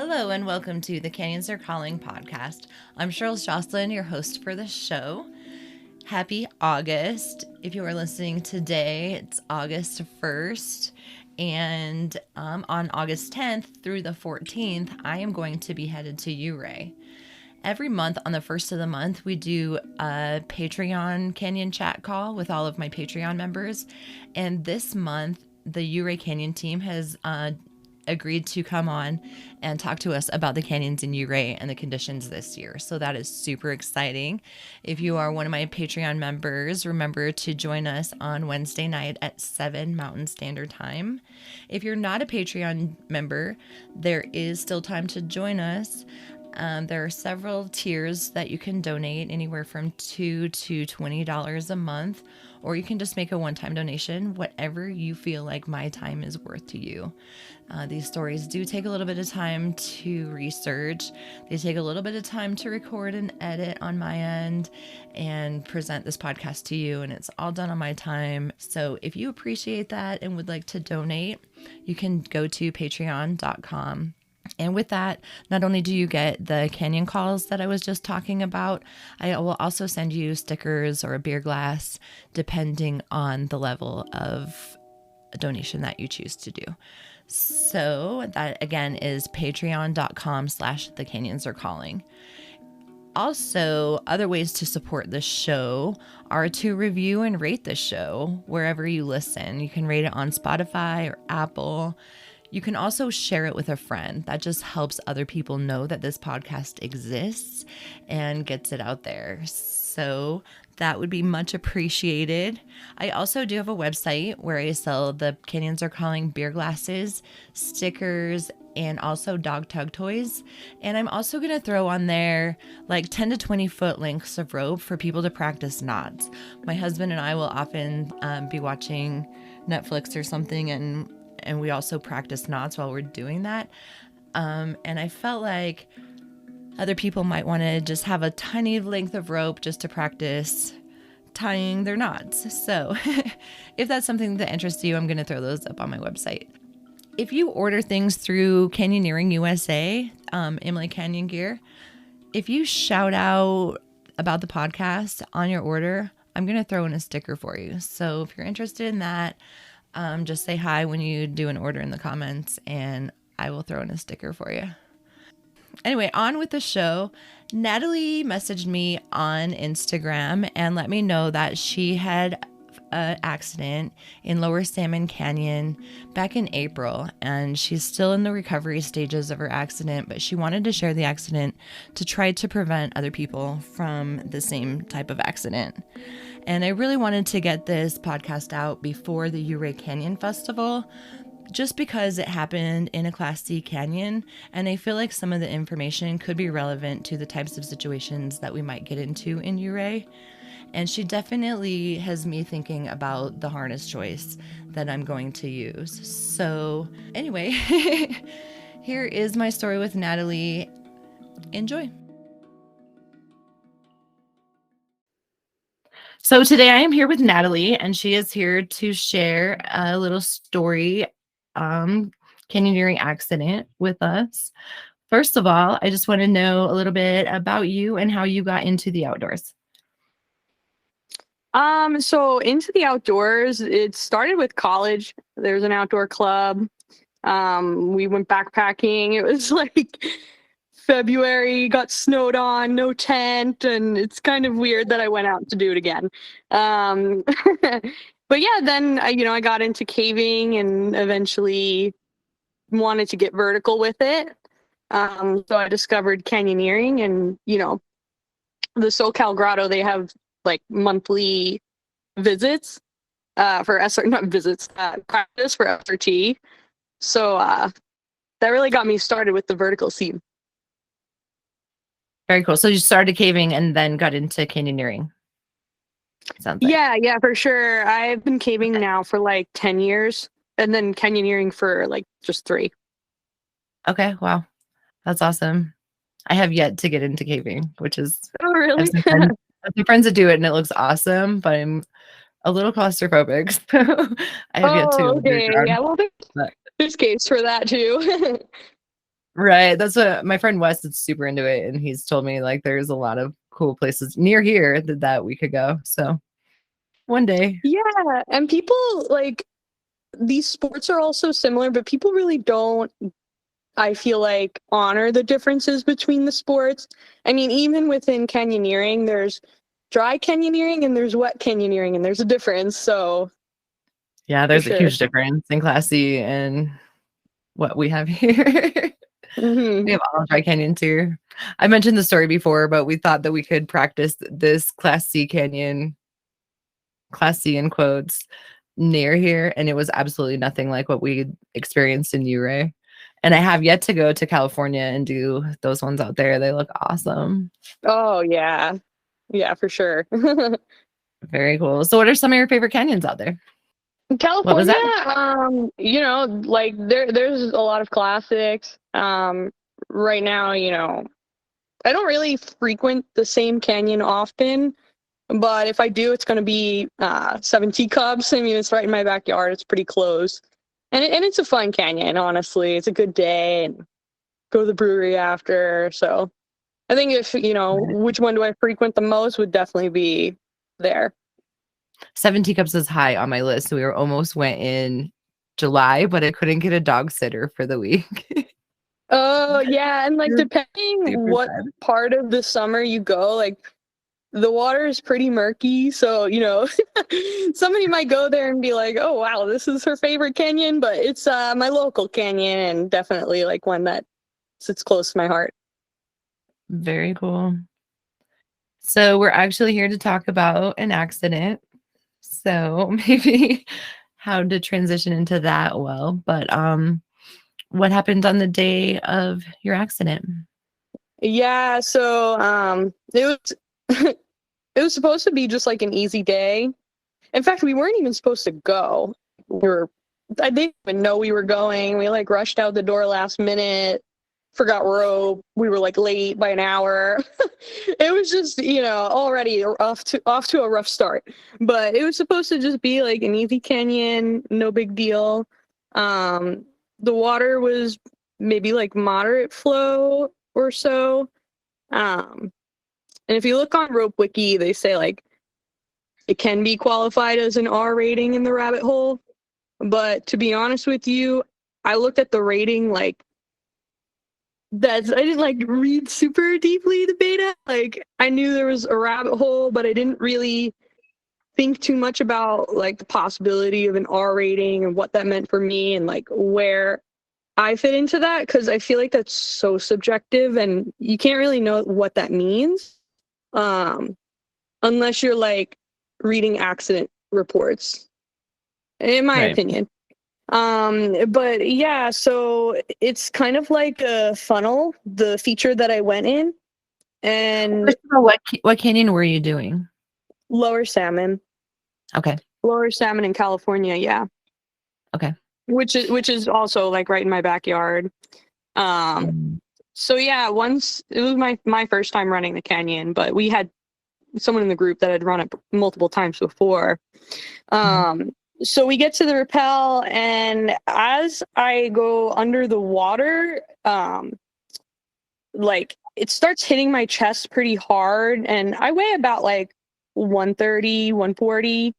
Hello and welcome to the Canyons Are Calling podcast. I'm Cheryl Jocelyn, your host for the show. Happy August. If you are listening today, it's August 1st. And on August 10th through the 14th, I am going to be headed to Ouray. Every month on the first of the month, we do a Patreon Canyon chat call with all of my Patreon members. And this month, the Ouray Canyon team has agreed to come on and talk to us about the canyons in Ouray and the conditions this year. So that is super exciting. If you are one of my Patreon members, remember to join us on Wednesday night at 7 Mountain Standard Time. If you're not a Patreon member, there is still time to join us. There are several tiers that you can donate, anywhere from $2 to $20 a month, or you can just make a one-time donation, whatever you feel like my time is worth to you. These stories do take a little bit of time to research. They take a little bit of time to record and edit on my end and present this podcast to you, and it's all done on my time. So if you appreciate that and would like to donate, you can go to patreon.com. And with that, not only do you get the canyon calls that I was just talking about, I will also send you stickers or a beer glass, depending on the level of donation that you choose to do. So that again is patreon.com/the canyons are calling. Also, other ways to support the show are to review and rate the show wherever you listen. You can rate it on Spotify or Apple. You can also share it with a friend. That just helps other people know that this podcast exists and gets it out there. So that would be much appreciated. I also do have a website where I sell the Canyons Are Calling beer glasses, stickers, and also dog tug toys. And I'm also going to throw on there like 10 to 20 foot lengths of rope for people to practice knots. My husband and I will often be watching Netflix or something, and we also practice knots while we're doing that. And I felt like other people might want to just have a tiny length of rope just to practice tying their knots. So if that's something that interests you, I'm going to throw those up on my website. If you order things through Canyoneering USA, Emily Canyon Gear, if you shout out about the podcast on your order, I'm going to throw in a sticker for you. So if you're interested in that, just say hi when you do an order in the comments, and I will throw in a sticker for you. Anyway, on with the show. Natalie messaged me on Instagram and let me know that she had an accident in Lower Salmon Canyon back in April, and she's still in the recovery stages of her accident, but she wanted to share the accident to try to prevent other people from the same type of accident. And I really wanted to get this podcast out before the Ouray Canyon Festival, just because it happened in a Class C canyon, and I feel like some of the information could be relevant to the types of situations that we might get into in Ouray. And she definitely has me thinking about the harness choice that I'm going to use. So anyway, here is my story with Natalie. Enjoy. So today I am here with Natalie, and she is here to share a little story, canyoneering accident with us. First of all, I just want to know a little bit about you and how you got into the outdoors. So into the outdoors, it started with college. There's an outdoor club. We went backpacking. It was like February, got snowed on, no tent, and it's kind of weird that I went out to do it again. But yeah, then I got into caving and eventually wanted to get vertical with it. So I discovered canyoneering, and the SoCal Grotto, they have like monthly visits for not visits, practice for SRT. So that really got me started with the vertical scene. Very cool. So you started caving and then got into canyoneering. Sounds like. Yeah, for sure. I've been caving now for like 10 years, and then canyoneering for like just 3. Okay, wow. That's awesome. I have yet to get into caving, which is Oh, really? I have some friends that do it and it looks awesome, but I'm a little claustrophobic, so I have yet to Okay. underground. Yeah, well, there's case for that too. Right. That's what my friend Wes is super into it, and he's told me like there's a lot of cool places near here that we could go. So one day. Yeah, and people like these sports are all so similar, but people really don't, I feel like, honor the differences between the sports. I mean, even within canyoneering, there's dry canyoneering and there's wet canyoneering, and there's a difference. So Yeah, for there's a sure. huge difference in Class C and what we have here. Hmm. We have all dry canyons here. I mentioned the story before, but we thought that we could practice this Class C canyon, Class C in quotes, near here, and it was absolutely nothing like what we experienced in Uray. And I have yet to go to California and do those ones out there. They look awesome. Oh yeah, yeah, for sure. Very cool. So what are some of your favorite canyons out there? What was California, that? like there's a lot of classics. Right now, I don't really frequent the same canyon often, but if I do, it's going to be Seven Teacups. I mean, it's right in my backyard. It's pretty close, and it's a fun canyon. Honestly, it's a good day, and go to the brewery after. So I think if which one do I frequent the most would definitely be there. Seven Teacups is high on my list. We were almost went in July, but I couldn't get a dog sitter for the week. Oh yeah, and like depending Super what sad. part of the summer you go, like the water is pretty murky, so somebody might go there and be like, "Oh wow, this is her favorite canyon," but it's my local canyon and definitely like one that sits close to my heart. Very cool. So we're actually here to talk about an accident. So maybe how to transition into that well. But what happened on the day of your accident? Yeah, so it was it was supposed to be just like an easy day. In fact, we weren't even supposed to go. I didn't even know we were going. We like rushed out the door last minute, forgot rope. We were like late by an hour. It was just, already off to a rough start. But it was supposed to just be like an easy canyon, no big deal. Um, the water was maybe like moderate flow or so. Um, and if you look on Rope Wiki, they say like it can be qualified as an R rating in the rabbit hole. But to be honest with you, I looked at the rating like I didn't like read super deeply the beta. Like I knew there was a rabbit hole, but I didn't really think too much about like the possibility of an R rating and what that meant for me and like where I fit into that, because I feel like that's so subjective and you can't really know what that means um unless you're like reading accident reports, in my Right. opinion. But yeah, so it's kind of like a funnel, the feature that I went in, and First of all, what canyon were you doing? lower salmon, Okay. lower salmon in California, yeah. Okay. Which is also like right in my backyard. Um, Mm, so yeah, once it was my first time running the canyon, but we had someone in the group that had run it multiple times before. mhm. Um, so we get to the rappel, and as I go under the water, like it starts hitting my chest pretty hard, and I weigh about like 130, 140.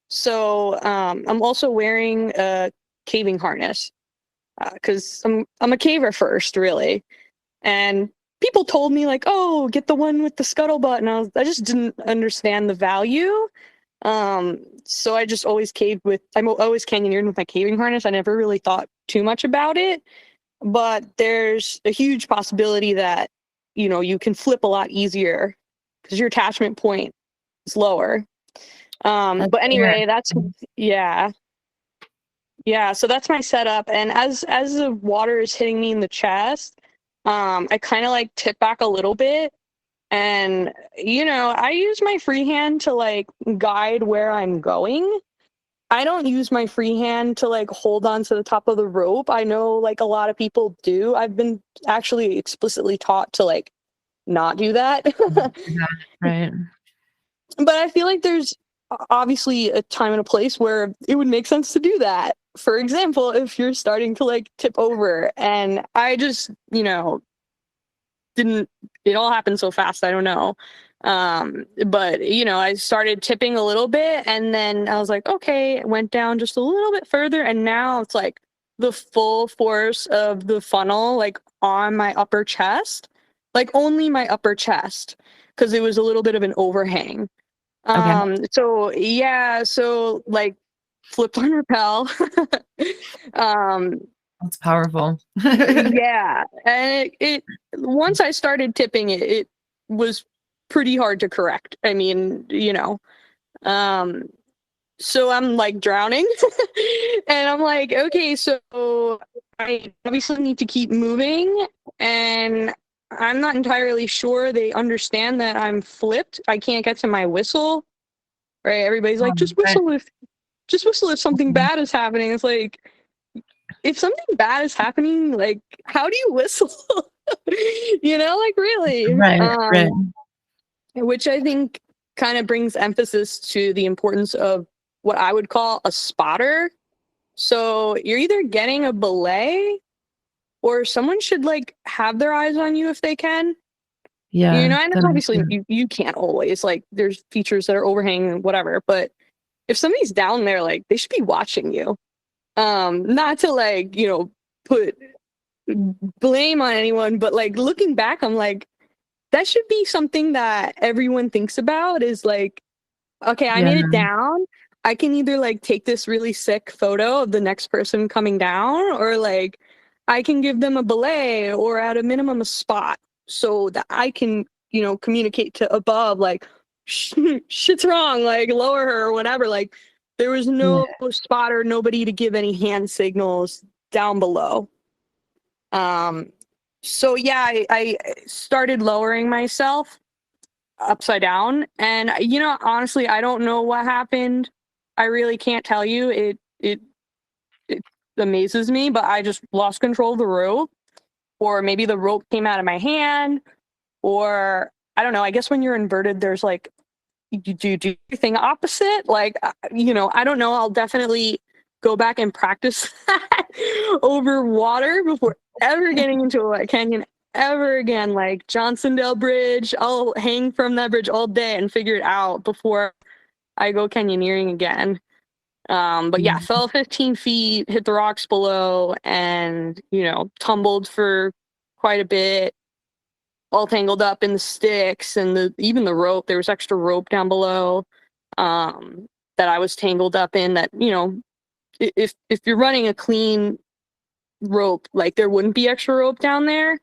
So I'm also wearing a caving harness because I'm a caver first, really. And people told me like, "Oh, get the one with the scuttlebutt," and I just didn't understand the value. So I just always I'm always canyoneered with my caving harness. I never really thought too much about it, but there's a huge possibility that, you can flip a lot easier because your attachment point is lower. That's But fair. anyway, yeah. Yeah, so that's my setup. And as the water is hitting me in the chest, I kind of like tip back a little bit. And, I use my free hand to like guide where I'm going. I don't use my free hand to like hold on to the top of the rope. I know like a lot of people do. I've been actually explicitly taught to like not do that. Yeah, right. But I feel like there's obviously a time and a place where it would make sense to do that. For example, if you're starting to like tip over, and I just, didn't, it all happened so fast, I don't know. But I started tipping a little bit, and then I was like, okay, it went down just a little bit further, and now it's like the full force of the funnel like on my upper chest, like only my upper chest, because it was a little bit of an overhang. Okay. So yeah, so like flip on rappel. um That's powerful. yeah, and it once I started tipping it was pretty hard to correct. I mean, um so I'm like drowning and I'm like, okay, so I obviously need to keep moving, and I'm not entirely sure they understand that I'm flipped. I can't get to my whistle, right? Everybody's like, Right. just whistle if something bad is happening. It's like, if something bad is happening, like, how do you whistle? Like really. Right. Right. Which I think kind of brings emphasis to the importance of what I would call a spotter. So you're either getting a belay, or someone should like have their eyes on you if they can. Yeah. And That makes obviously sense. you can't always, like, there's features that are overhanging and whatever, but if somebody's down there, like, they should be watching you. Not to like, put blame on anyone, but like looking back, I'm like, that should be something that everyone thinks about, is like, okay, I Yeah. made it down. I can either like take this really sick photo of the next person coming down, or like I can give them a belay, or at a minimum a spot, so that I can, communicate to above, like, shit's wrong, like lower her or whatever. Like, there was Yeah. no spotter, nobody to give any hand signals down below. Um, so yeah, I started lowering myself upside down, and honestly, I don't know what happened. I really can't tell you. It amazes me, but I just lost control of the rope, or maybe the rope came out of my hand, or I don't know. I guess when you're inverted, there's like, you do everything opposite. Like, I don't know. I'll definitely go back and practice that over water before ever getting into a canyon ever again. Like Johnsondale Bridge, I'll hang from that bridge all day and figure it out before I go canyoneering again. But yeah, Yeah. fell 15 feet, hit the rocks below, and tumbled for quite a bit, all tangled up in the sticks and even the rope. There was extra rope down below, that I was tangled up in. That, if you're running a clean rope, like, there wouldn't be extra rope down there.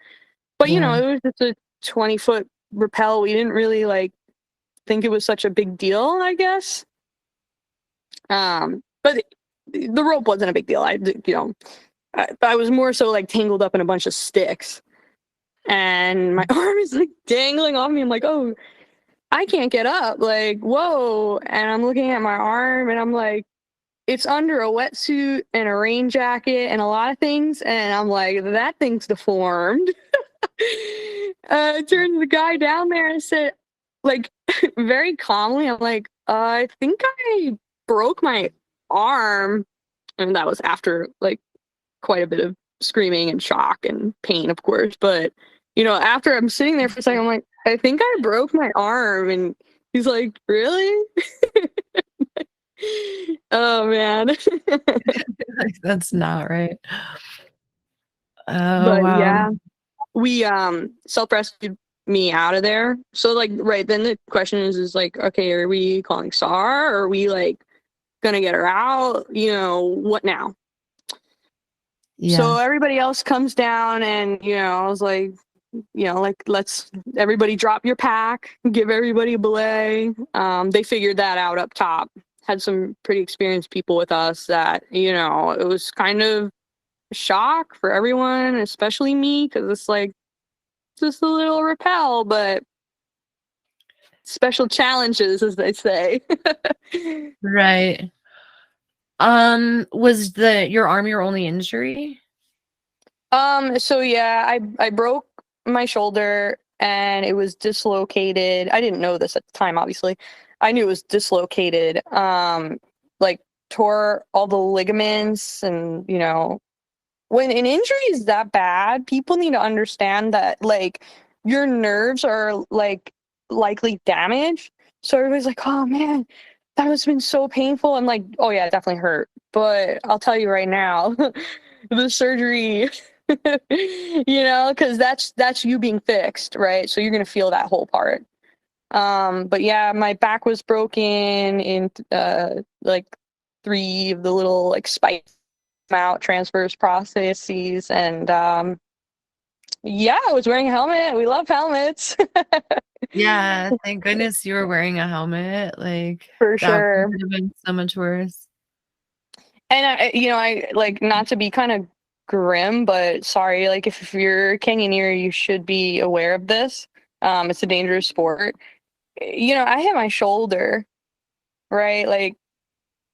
But Yeah. it was just a 20-foot rappel. We didn't really like think it was such a big deal, I guess. But the rope wasn't a big deal. I was more so like tangled up in a bunch of sticks, and my arm is like dangling off me. I'm like, oh, I can't get up. Like, whoa. And I'm looking at my arm, and I'm like, it's under a wetsuit and a rain jacket and a lot of things. And I'm like, that thing's deformed. I turned to the guy down there and said, like, very calmly, I'm like, I think I broke my arm. And that was after like quite a bit of screaming and shock and pain, of course. But, after I'm sitting there for a second, I'm like, I think I broke my arm. And he's like, really? Oh, man. Like, that's not right. Oh, But wow. yeah, we self-rescued me out of there. So like, right then the question is like, okay, are we calling SAR? Or are we like gonna get her out? What now? So Yeah. everybody else comes down, and I was like, like, let's everybody drop your pack, give everybody a belay. They figured that out up top. Had some pretty experienced people with us that, it was kind of a shock for everyone, especially me, because it's like just a little rappel, but special challenges, as they say. Right. Was your arm your only injury? So yeah, I broke my shoulder, and it was dislocated. I didn't know this at the time, obviously. I knew it was dislocated. Like tore all the ligaments, and when an injury is that bad, people need to understand that like your nerves are like likely damaged. So everybody's like, "Oh man, that must have been so painful." I'm like, "Oh yeah, it definitely hurt." But I'll tell you right now, the surgery, because that's you being fixed, right? So you're gonna feel that whole part. But yeah, my back was broken in like three of the little like spikes out transverse processes, and yeah, I was wearing a helmet. We love helmets. Yeah, thank goodness you were wearing a helmet. Like For that sure. could have been so much worse. And I like, not to be kind of grim, but sorry, like if you're a canyoneer, you should be aware of this. It's a dangerous sport. I hit my shoulder, right? Like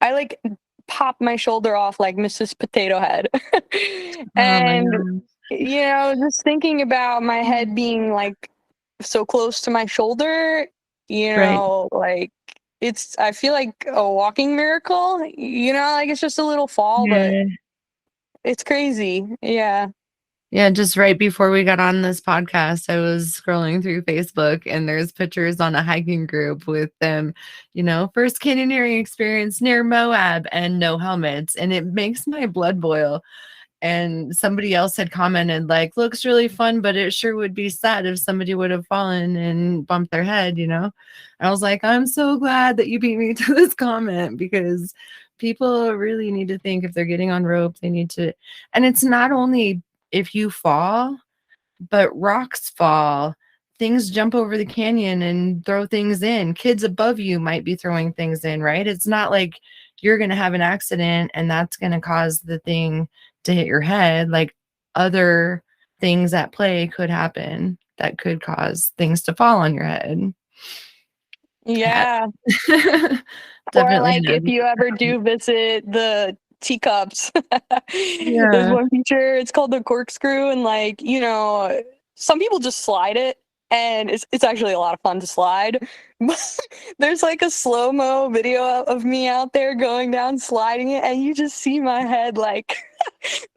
I like popped my shoulder off like Mrs. Potato Head. Oh my And god. just thinking about my head being like so close to my shoulder, Right. like I feel like a walking miracle, like it's just a little fall, but Yeah. it's crazy. Yeah. Yeah, just right before we got on this podcast, I was scrolling through Facebook and there's pictures on a hiking group with them, first canyoneering experience near Moab and no helmets. And it makes my blood boil. And somebody else had commented, like, looks really fun, but it sure would be sad if somebody would have fallen and bumped their head. I was like, I'm so glad that you beat me to this comment because people really need to think if they're getting on rope, they need to. And it's not only if you fall, but rocks fall, things jump over the canyon and throw things in. Kids above you might be throwing things in, right? It's not like you're going to have an accident and that's going to cause the thing to hit your head. Like other things at play could happen that could cause things to fall on your head. Yeah. Yeah. Or Definitely like an if you advocate for ever helmets. do visit the teacups, there's Yeah. one feature, it's called the corkscrew, and like, some people just slide it, and it's actually a lot of fun to slide. But there's like a slow-mo video of me out there going down sliding it, and you just see my head like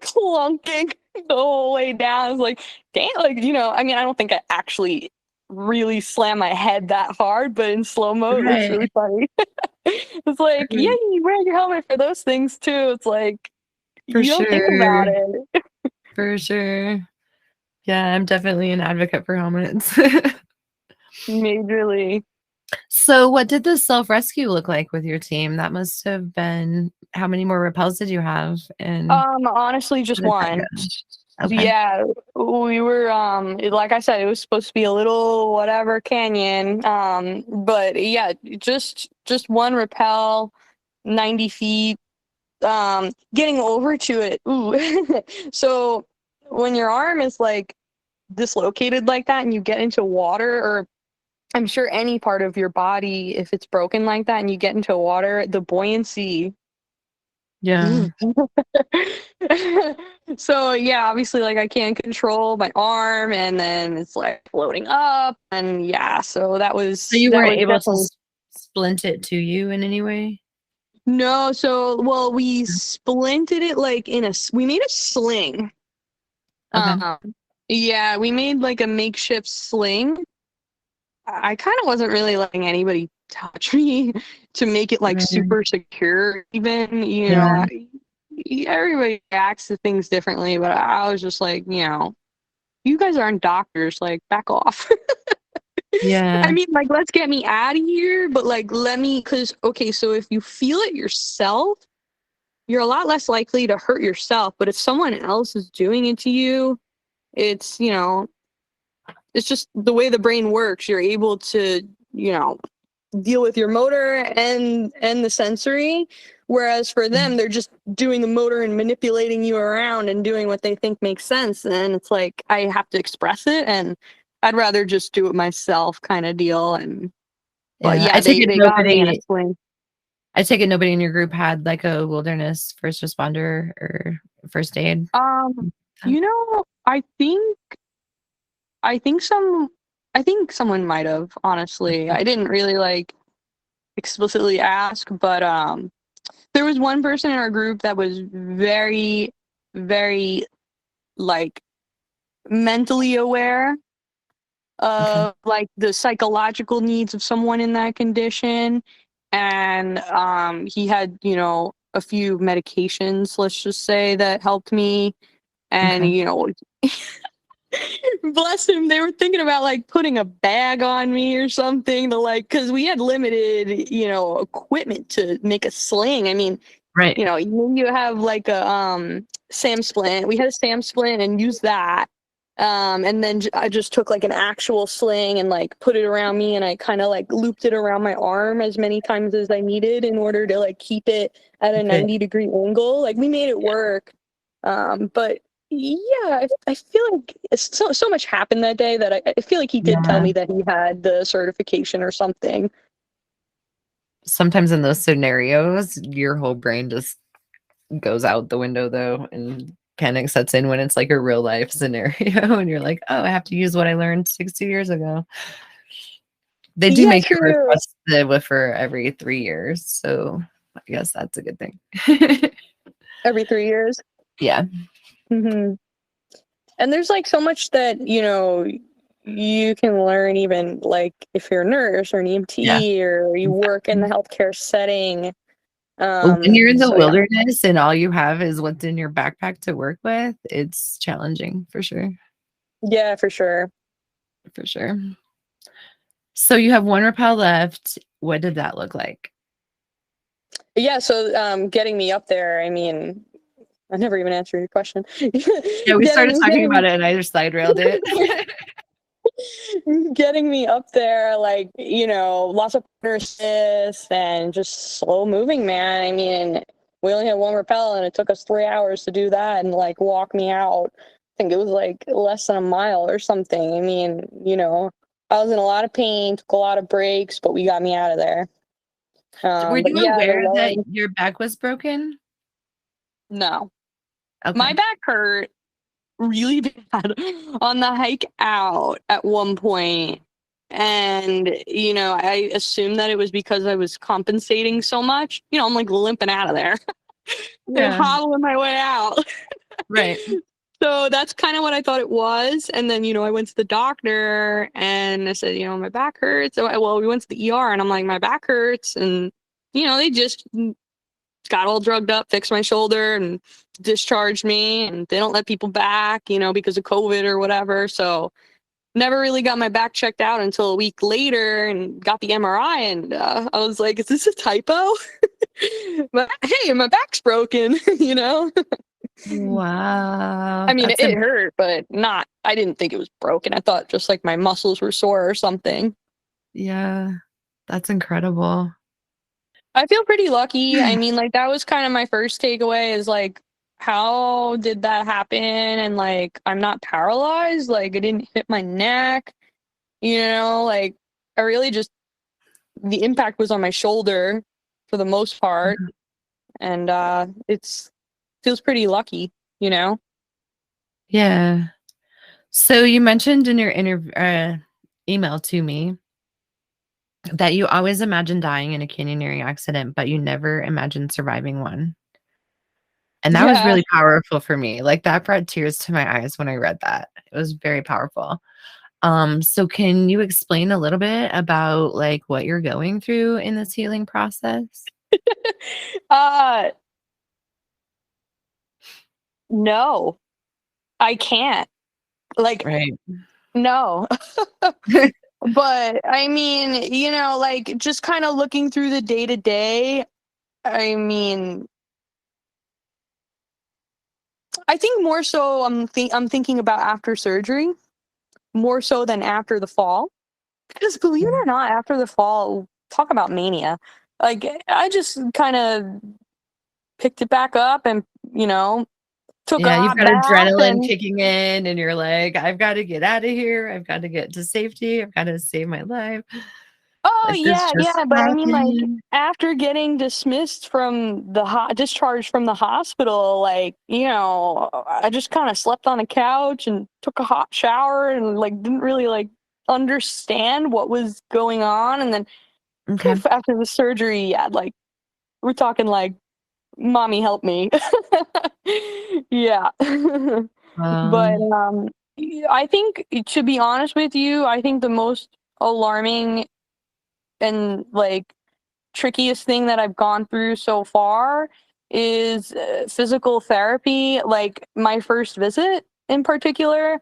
clunking the whole way down. It's like, damn, like, I mean, I don't think I actually really slam my head that hard, but in slow-mo it looks Right. really funny. It's like, yeah, Right. you wear your helmet for those things too. It's like For you don't think sure. about it. For sure. Yeah, I'm definitely an advocate for helmets. Majorly. So, what did the self-rescue look like with your team? That must have been how many more rappels did you have, and Honestly, how just did that one. go? Okay. Yeah, we were like I said, it was supposed to be a little whatever canyon. But yeah, just one rappel, 90 feet. Getting over to it. Ooh. So when your arm is like dislocated like that and you get into water, or I'm sure any part of your body, if it's broken like that and you get into water, the buoyancy. Yeah. So yeah, obviously like I can't control my arm, and then it's like floating up, and yeah, so that So was you that weren't was able to definitely. splint it to you in any way? No, so well, we splinted it like we made a sling. Okay. um yeah, we made like a makeshift sling. I kind of wasn't really letting anybody touch me to make it like Right. super secure, even, Yeah. everybody reacts to things differently, but I was just like, you guys aren't doctors, like back off. I Yeah. mean, like, let's get me out of here, but like, let me, because, okay, so if you feel it yourself, you're a lot less likely to hurt yourself. But if someone else is doing it to you, it's, it's just the way the brain works. You're able to, deal with your motor and the sensory, whereas for them they're just doing the motor and manipulating you around and doing what they think makes sense, and it's like I have to express it, and I'd rather just do it myself kind of deal. And but Yeah. yeah, they got me in a sling. I take it nobody in your group had like a wilderness first responder or first aid. um I think some I think someone might have, honestly. I didn't really like explicitly ask, but there was one person in our group that was very, very like mentally aware Okay. of like the psychological needs of someone in that condition, and he had, you know, a few medications, let's just say, that helped me. And Okay. you know, bless him, they were thinking about like putting a bag on me or something to like, because we had limited, you know, equipment to make a sling. I mean, Right. you know, you have like a SAM splint. We had a SAM splint and used that. And then I just took like an actual sling and like put it around me, and I kind of like looped it around my arm as many times as I needed in order to like keep it at a Keep it. 90-degree angle. Like we made it Yeah. work. But yeah, I feel like so much happened that day that I feel like he did tell Yeah. me that he had the certification or something. Sometimes in those scenarios, your whole brain just goes out the window though, and panic sets in when it's like a real life scenario and you're like, oh, I have to use what I learned 60 years ago. They do Yeah, make you true. request the WIFR every 3 years, so I guess that's a good thing. Every 3 years. Yeah. Hmm. And there's like so much that, you know, you can learn, even like if you're a nurse or an Yeah. EMT or you work in the healthcare setting. When you're in the So yeah. wilderness and all you have is what's in your backpack to work with, it's challenging for sure. Yeah, for sure. For sure. So you have one rappel left. What did that look like? Yeah, so getting me up there, I mean, I never even answered your question. Yeah, we started getting talking about getting it and I just side railed it. getting me up there, like, you know, lots of assist and just slow moving, man. I mean, we only had one rappel and it took us 3 hours to do that and like walk me out. I think it was like less than a mile or something. I mean, you know, I was in a lot of pain, took a lot of breaks, but we got me out of there. Were But you yeah, the aware that lowering, your back was broken? no, my Okay. back hurt really bad on the hike out at one point. And, you know, I assumed that it was because I was compensating so much. You know, I'm like limping out of there and Yeah. hobbling my way out. Right. So that's kind of what I thought it was. And then, you know, I went to the doctor and I said, you know, my back hurts. So well, we went to the ER and I'm like, my back hurts. And, you know, they just got all drugged up, fixed my shoulder, and discharged me. And they don't let people back, you know, because of COVID or whatever. So never really got my back checked out until a week later and got the MRI. And I was like, is this a typo? But hey, my back's broken, you know? I Wow. mean, it hurt, but not, I didn't think it was broken. I thought just like my muscles were sore or something. Yeah. That's incredible. I feel pretty lucky. I mean, like, that was kind of my first takeaway is like, how did that happen? And like, I'm not paralyzed. Like, I didn't hit my neck, you know, like, I really just, the impact was on my shoulder for the most part. And it's feels pretty lucky, you know? Yeah. So you mentioned in your email to me that you always imagine dying in a canyoneering accident, but you never imagined surviving one. And that was Yeah. really powerful for me. Like that brought tears to my eyes when I read that. It was very powerful. So can you explain a little bit about like what you're going through in this healing process? Uh, no, I can't. Like, Right. no. But I mean, you know, like just kind of looking through the day to day, I mean, I think more so I'm thinking about after surgery more so than after the fall. Because believe it or not, after the fall, talk about mania. Like I just kind of picked it back up and, you know, took a Yeah, you've hot got bath adrenaline and kicking in and you're like, I've got to get out of here. I've got to get to safety. I've got to save my life. oh Let this yeah, just yeah, but I mean like happen. after getting dismissed from the discharged from the hospital, like, you know, I just kind of slept on a couch and took a hot shower and like didn't really like understand what was going on, and then Okay. After the surgery, yeah, like we're talking like, mommy, help me. Yeah. But Um, I think, to be honest with you, I think the most alarming and like trickiest thing that I've gone through so far is physical therapy. Like my first visit in particular,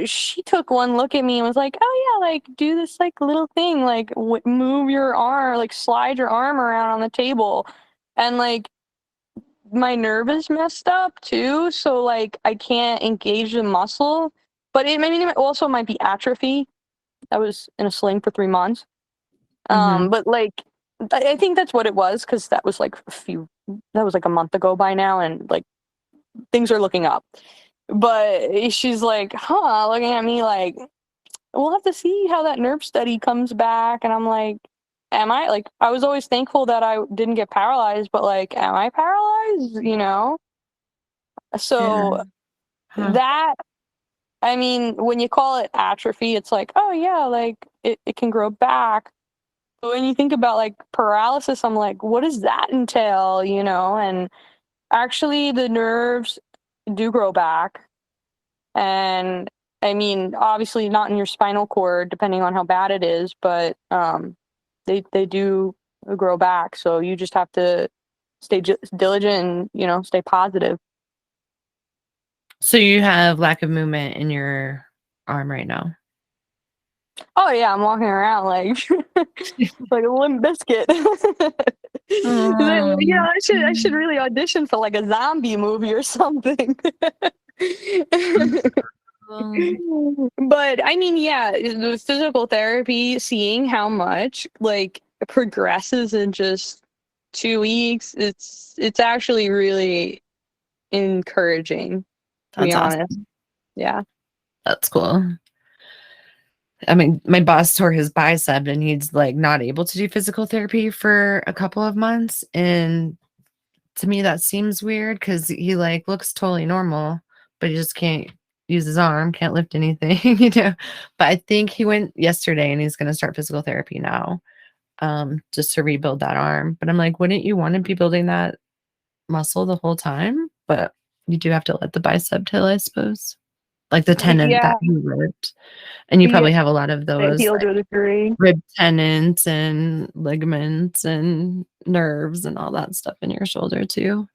she took one look at me and was like, "Oh yeah, like do this like little thing, like move your arm, like slide your arm around on the table," and like my nerve is messed up too, so like I can't engage the muscle. But I mean, it also might be atrophy. I was in a sling for 3 months. mhm. But like I think that's what it was, because that was like a month ago by now, and like things are looking up. But she's like, huh, looking at me like, we'll have to see how that nerve study comes back. And I'm like, am I like, I was always thankful that I didn't get paralyzed, but like, am I paralyzed? Yeah. So Huh. that, I mean, when you call it atrophy, it's like, oh yeah, like it can grow back. But when you think about like paralysis, I'm like, what does that entail? And actually, the nerves do grow back. And I mean, obviously, not in your spinal cord, depending on how bad it is, but they do grow back. So you just have to stay diligent and stay positive. So you have lack of movement in your arm right now. Oh yeah, I'm walking around like like a limp biscuit. Oh. I should really audition for like a zombie movie or something. But I mean, yeah, the physical therapy, seeing how much like progresses in just 2 weeks, it's actually really encouraging, to be That's honest. awesome. Yeah. That's cool. I mean, my boss tore his bicep and he's like not able to do physical therapy for a couple of months. And to me, that seems weird because he like looks totally normal, but he just can't use his arm, can't lift anything, But I think he went yesterday and he's going to start physical therapy now, just to rebuild that arm. But I'm like, wouldn't you want to be building that muscle the whole time? But you do have to let the bicep heal, I suppose. Like the tendon Yeah. that you ripped. And you Yeah. probably have a lot of those He'll like do a degree. rib tendons and ligaments and nerves and all that stuff in your shoulder too.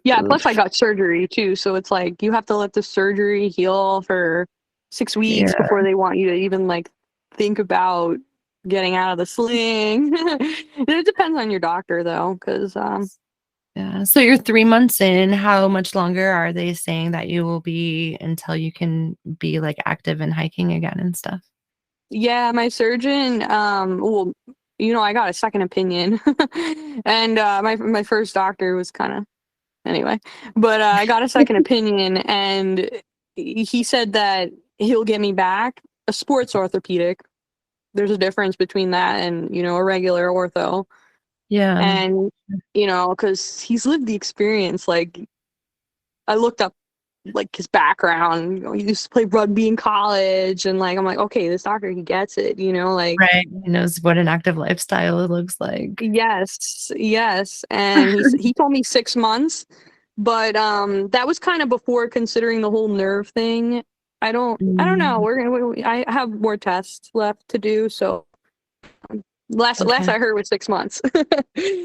Yeah, plus I Oof. got surgery too, so it's like you have to let the surgery heal for 6 weeks Yeah. before they want you to even like think about getting out of the sling. It depends on your doctor though, because Yeah. So you're 3 months in. How much longer are they saying that you will be until you can be like active and hiking again and stuff? yeah, my surgeon, well, I got a second opinion, and my first doctor was kind of anyway, but I got a second opinion, and he said that he'll get me back a sports orthopedic. There's a difference between that and a regular ortho. Yeah. And because he's lived the experience. Like I looked up like his background. He used to play rugby in college, and like I'm like, okay, this doctor, he gets it. Like, Right. He knows what an active lifestyle it looks like. yes, yes. And he told me 6 months, but that was kind of before considering the whole nerve thing. I don't know. Mm, I have more tests left to do, so last okay. I heard was 6 months.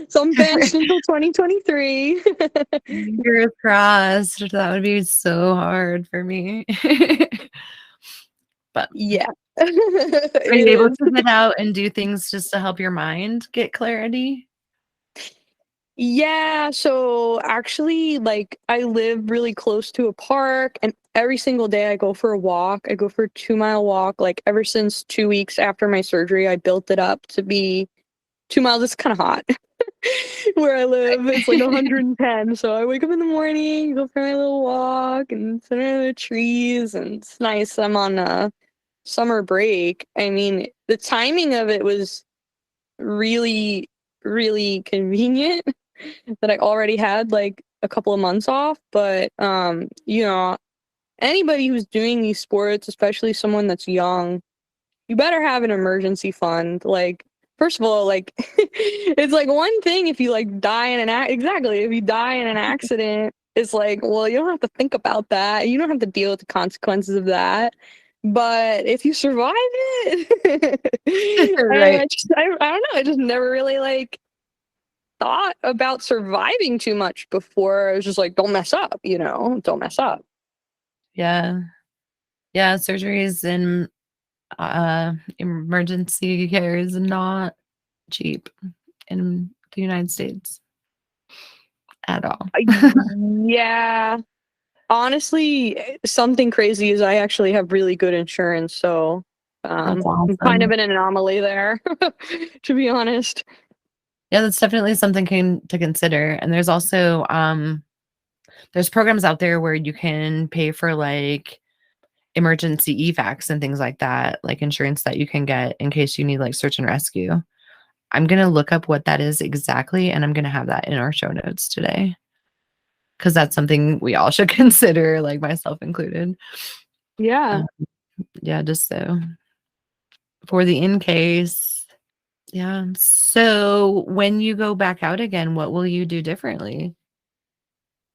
So I'm benched until 2023. Fingers crossed. That would be so hard for me. But Yeah. are you It able is. to get out and do things just to help your mind get clarity? Yeah, so actually, like, I live really close to a park, and every single day I go for a walk. I go for a 2 mile walk. Like, ever since 2 weeks after my surgery, I built it up to be 2 miles. It's kind of hot where I live. It's like 110. So I wake up in the morning, go for my little walk, and sit under the trees, and it's nice. I'm on a summer break. I mean, the timing of it was really, really convenient that I already had like a couple of months off. But anybody who's doing these sports, especially someone that's young, you better have an emergency fund. Like, first of all, like it's like one thing if you like die in exactly, if you die in an accident, it's like, well, you don't have to think about that. You don't have to deal with the consequences of that. But if you survive it, Right. I don't know. I just never really like thought about surviving too much before. I was just like, don't mess up, don't mess up. Yeah. Yeah, surgeries and emergency care is not cheap in the United States at all. Yeah. Honestly, something crazy is I actually have really good insurance, so That's I'm kind of awesome. an anomaly there, to be honest. Yeah, that's definitely something to consider. And there's also there's programs out there where you can pay for like emergency evacs and things like that, like insurance that you can get in case you need like search and rescue. I'm gonna look up what that is exactly, and I'm gonna have that in our show notes today because that's something we all should consider, like myself included. Yeah. Um, yeah, just so for the in case. Yeah. So when you go back out again, what will you do differently?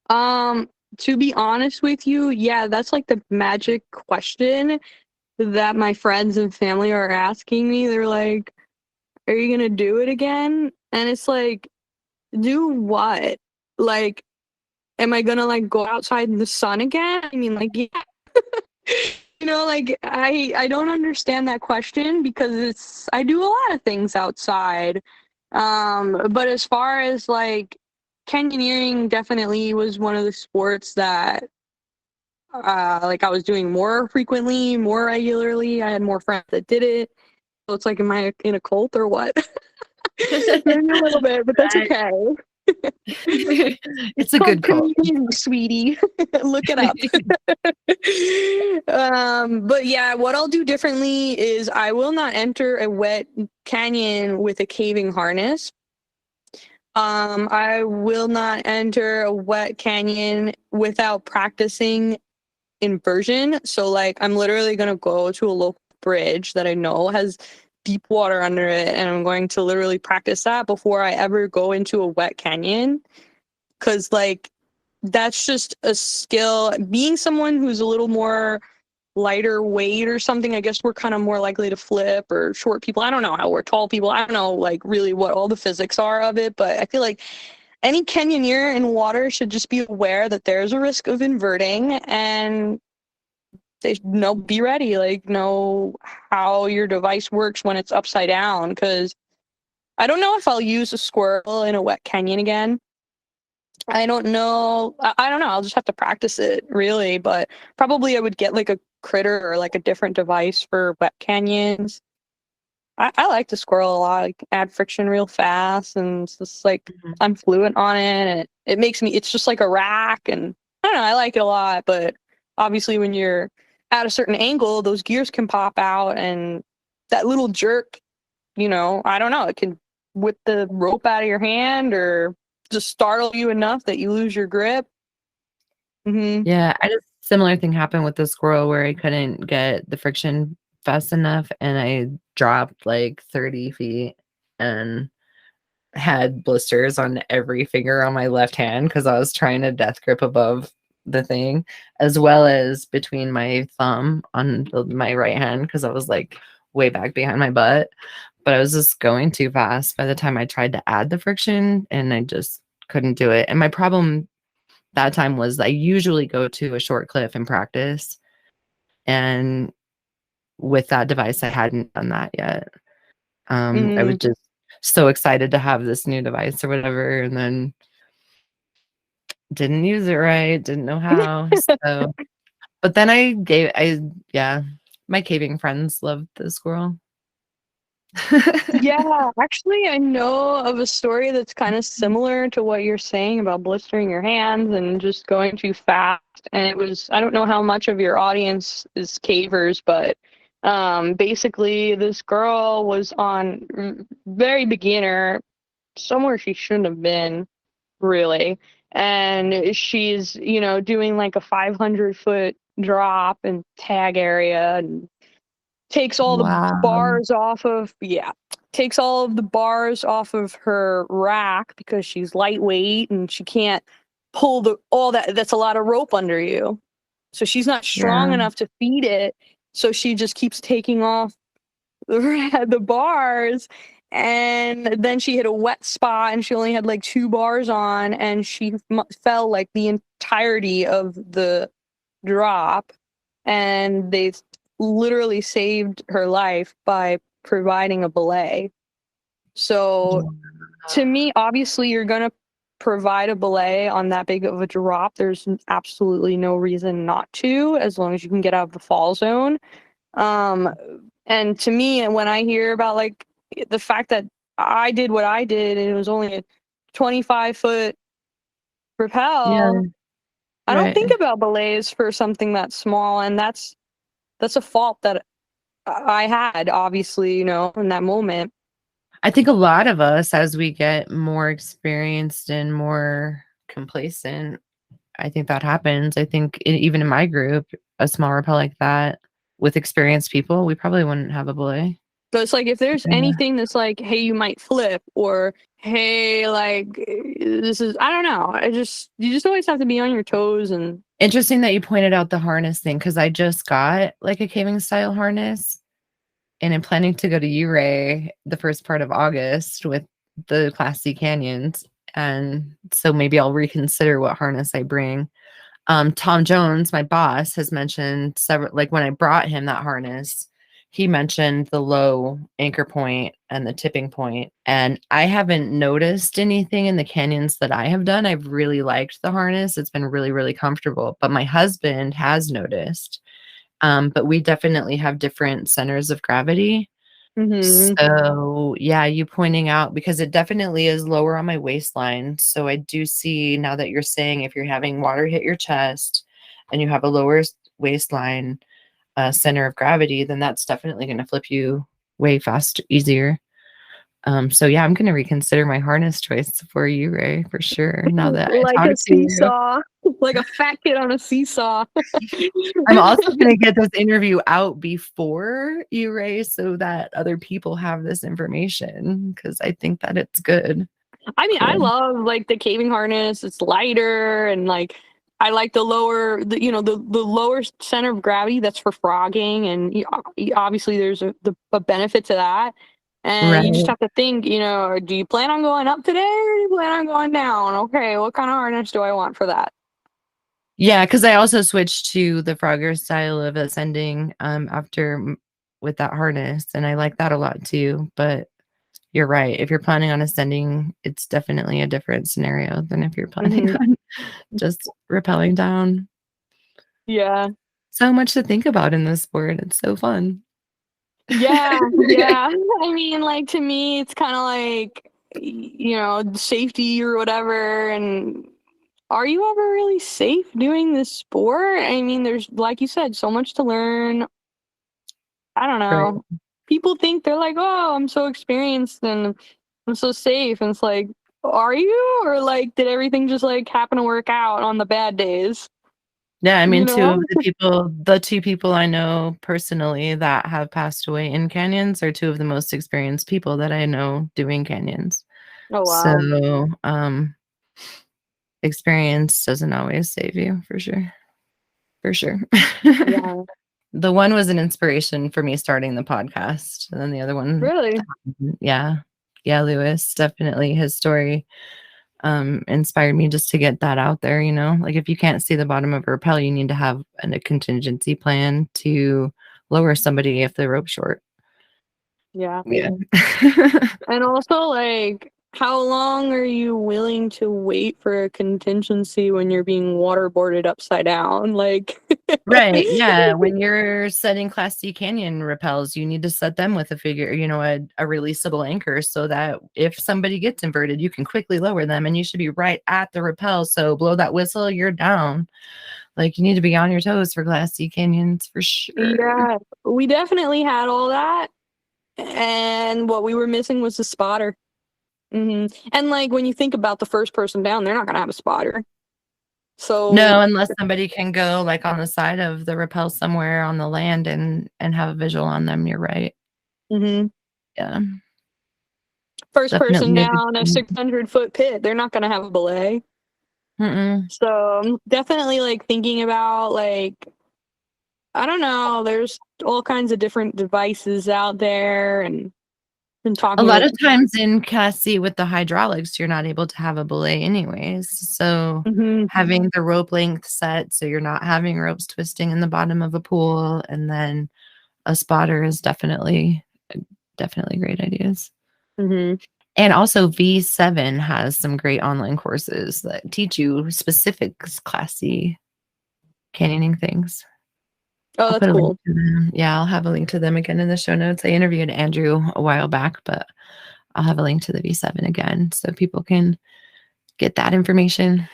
Um, to be honest with you, yeah, that's like the magic question that my friends and family are asking me. They're like, "Are you gonna do it again?" And it's like, do what? Like, am I gonna like go outside in the sun again? I mean, like, yeah. Like I don't understand that question because I do a lot of things outside. But as far as like canyoneering definitely was one of the sports that like I was doing more frequently, more regularly. I had more friends that did it. So it's like, am I in a cult or what? Maybe a little bit, but that's Right. okay. It's It's a called good call. community, sweetie. Look it up. But yeah, what I'll do differently is I will not enter a wet canyon with a caving harness. I will not enter a wet canyon without practicing inversion. So like I'm literally gonna go to a local bridge that I know has deep water under it, and I'm going to literally practice that before I ever go into a wet canyon. Cause like that's just a skill. Being someone who's a little more lighter weight or something, I guess we're kind of more likely to flip, or short people. I don't know how we're tall people. I don't know like really what all the physics are of it, but I feel like any canyoneer in water should just be aware that there's a risk of inverting, and they know, be ready, like know how your device works when it's upside down. Because I don't know if I'll use a squirrel in a wet canyon again. I don't know. I don't know. I'll just have to practice it, really. But probably I would get like a critter or like a different device for wet canyons. I like the squirrel a lot. Like add friction real fast, and it's just like Mhm. I'm fluent on it, and it makes me. It's just like a rack, and I don't know. I like it a lot. But obviously, when you're at a certain angle, those gears can pop out, and that little jerk. I don't know. It can whip the rope out of your hand, or just startle you enough that you lose your grip. Hmm. Yeah, I just similar thing happened with the squirrel where I couldn't get the friction fast enough and I dropped like 30 feet and had blisters on every finger on my left hand because I was trying to death grip above the thing, as well as between my thumb on my right hand because I was like way back behind my butt. But I was just going too fast by the time I tried to add the friction and I just couldn't do it. And my problem that time was I usually go to a short cliff and practice. And with that device, I hadn't done that yet. I was Hmm. just so excited to have this new device or whatever, and then didn't use it right, didn't know how. So, but then yeah, my caving friends loved the squirrel. Yeah, actually, I know of a story that's kind of similar to what you're saying about blistering your hands and just going too fast. And I don't know how much of your audience is cavers, but basically, this girl was on very beginner, somewhere she shouldn't have been, really. And she's, doing like a 500-foot drop and tag area and takes all the Wow. bars off of takes all of the bars off of her rack because she's lightweight and she can't pull the all that's a lot of rope under you. So she's not strong Yeah. enough to feed it. So she just keeps taking off the bars, and then she hit a wet spot and she only had like 2 bars on, and she fell like the entirety of the drop, and they literally saved her life by providing a belay. So to me, obviously you're going to provide a belay on that big of a drop. There's absolutely no reason not to, as long as you can get out of the fall zone. um and to me, and when I hear about like the fact that I did what I did and it was only a 25-foot Yeah. rappel, I don't think Right. about belays for something that small, and that's a fault that I had, obviously, in that moment. I think a lot of us, as we get more experienced and more complacent, I think that happens. I think even in my group, a small rappel like that with experienced people, we probably wouldn't have a belay. So it's like if there's Yeah. anything that's like, hey, you might flip, or hey, like this is, I don't know. You just always have to be on your toes. And Interesting that you pointed out the harness thing because I just got like a caving style harness and I'm planning to go to Uray the first part of August with the Class C canyons. And so maybe I'll reconsider what harness I bring. Tom Jones, my boss, has mentioned several, like when I brought him that harness, he mentioned the low anchor point and the tipping point. And I haven't noticed anything in the canyons that I have done. I've really liked the harness. It's been really, really comfortable. But my husband has noticed. But we definitely have different centers of gravity. mhm. So, yeah, you pointing out because it definitely is lower on my waistline. So I do see now that you're saying if you're having water hit your chest and you have a lower waistline center of gravity, then that's definitely going to flip you way fast, easier. So yeah, I'm going to reconsider my harness choice for you, Ray, for sure. Now that I Like a talked to you. seesaw, like a fat kid on a seesaw. I'm also going to get this interview out before you, Ray, so that other people have this information because I think that it's good. I mean, I Cool. love like the caving harness. It's lighter, and like I like the lower, the lower center of gravity. That's for frogging, and obviously there's a benefit to that. And you just Right. have to think, do you plan on going up today, or do you plan on going down? Okay, what kind of harness do I want for that? Yeah, because I also switched to the Frogger style of ascending after with that harness, and I like that a lot too. But you're right. If you're planning on ascending, it's definitely a different scenario than if you're planning Hmm. on just rappelling down. Yeah, So much to think about in this sport. It's so fun. yeah, yeah. I mean, like to me, it's kind of like safety or whatever, and are you ever really safe doing this sport? I mean, there's, like you said, so much to learn. I don't Right. know. People think they're like, oh, I'm so experienced and I'm so safe. And it's like, are you? Or like, did everything just like happen to work out on the bad days? Yeah, I You mean, know? the two people I know personally that have passed away in canyons are two of the most experienced people that I know doing canyons. Oh, wow. So, experience doesn't always save you for sure. For sure. Yeah. The one was an inspiration for me starting the podcast. And then the other one, Really? yeah. Yeah, Lewis, definitely his story inspired me just to get that out there, Like if you can't see the bottom of a rappel, you need to have a contingency plan to lower somebody if the rope's short. Yeah. Yeah. And also, like, how long are you willing to wait for a contingency when you're being waterboarded upside down? Like, Right. Yeah. When you're setting Class C canyon rappels, you need to set them with a figure, a releasable anchor so that if somebody gets inverted, you can quickly lower them and you should be right at the rappel. So blow that whistle, you're down. Like you need to be on your toes for Class C canyons for sure. yeah, we definitely had all that. And what we were missing was the spotter. And like when you think about the first person down, they're not gonna have a spotter. So No, unless somebody can go like on the side of the rappel somewhere on the land and have a visual on them. You're right. mhm. Yeah, First person definitely a good down a point. 600-foot pit, they're not going to have a belay. Mm-mm. So I'm definitely like thinking about like, I don't know, there's all kinds of different devices out there, and been A talking lot with. of times in Class C with the hydraulics, you're not able to have a belay anyways. So Mhm, having the rope length set so you're not having ropes twisting in the bottom of a pool, and then a spotter is definitely great ideas. mhm. And also V7 has some great online courses that teach you specific Class C canyoning things. Oh, I'll that's put a link cool. to them. Yeah, I'll have a link to them again in the show notes. I interviewed Andrew a while back, but I'll have a link to the V7 again so people can get that information.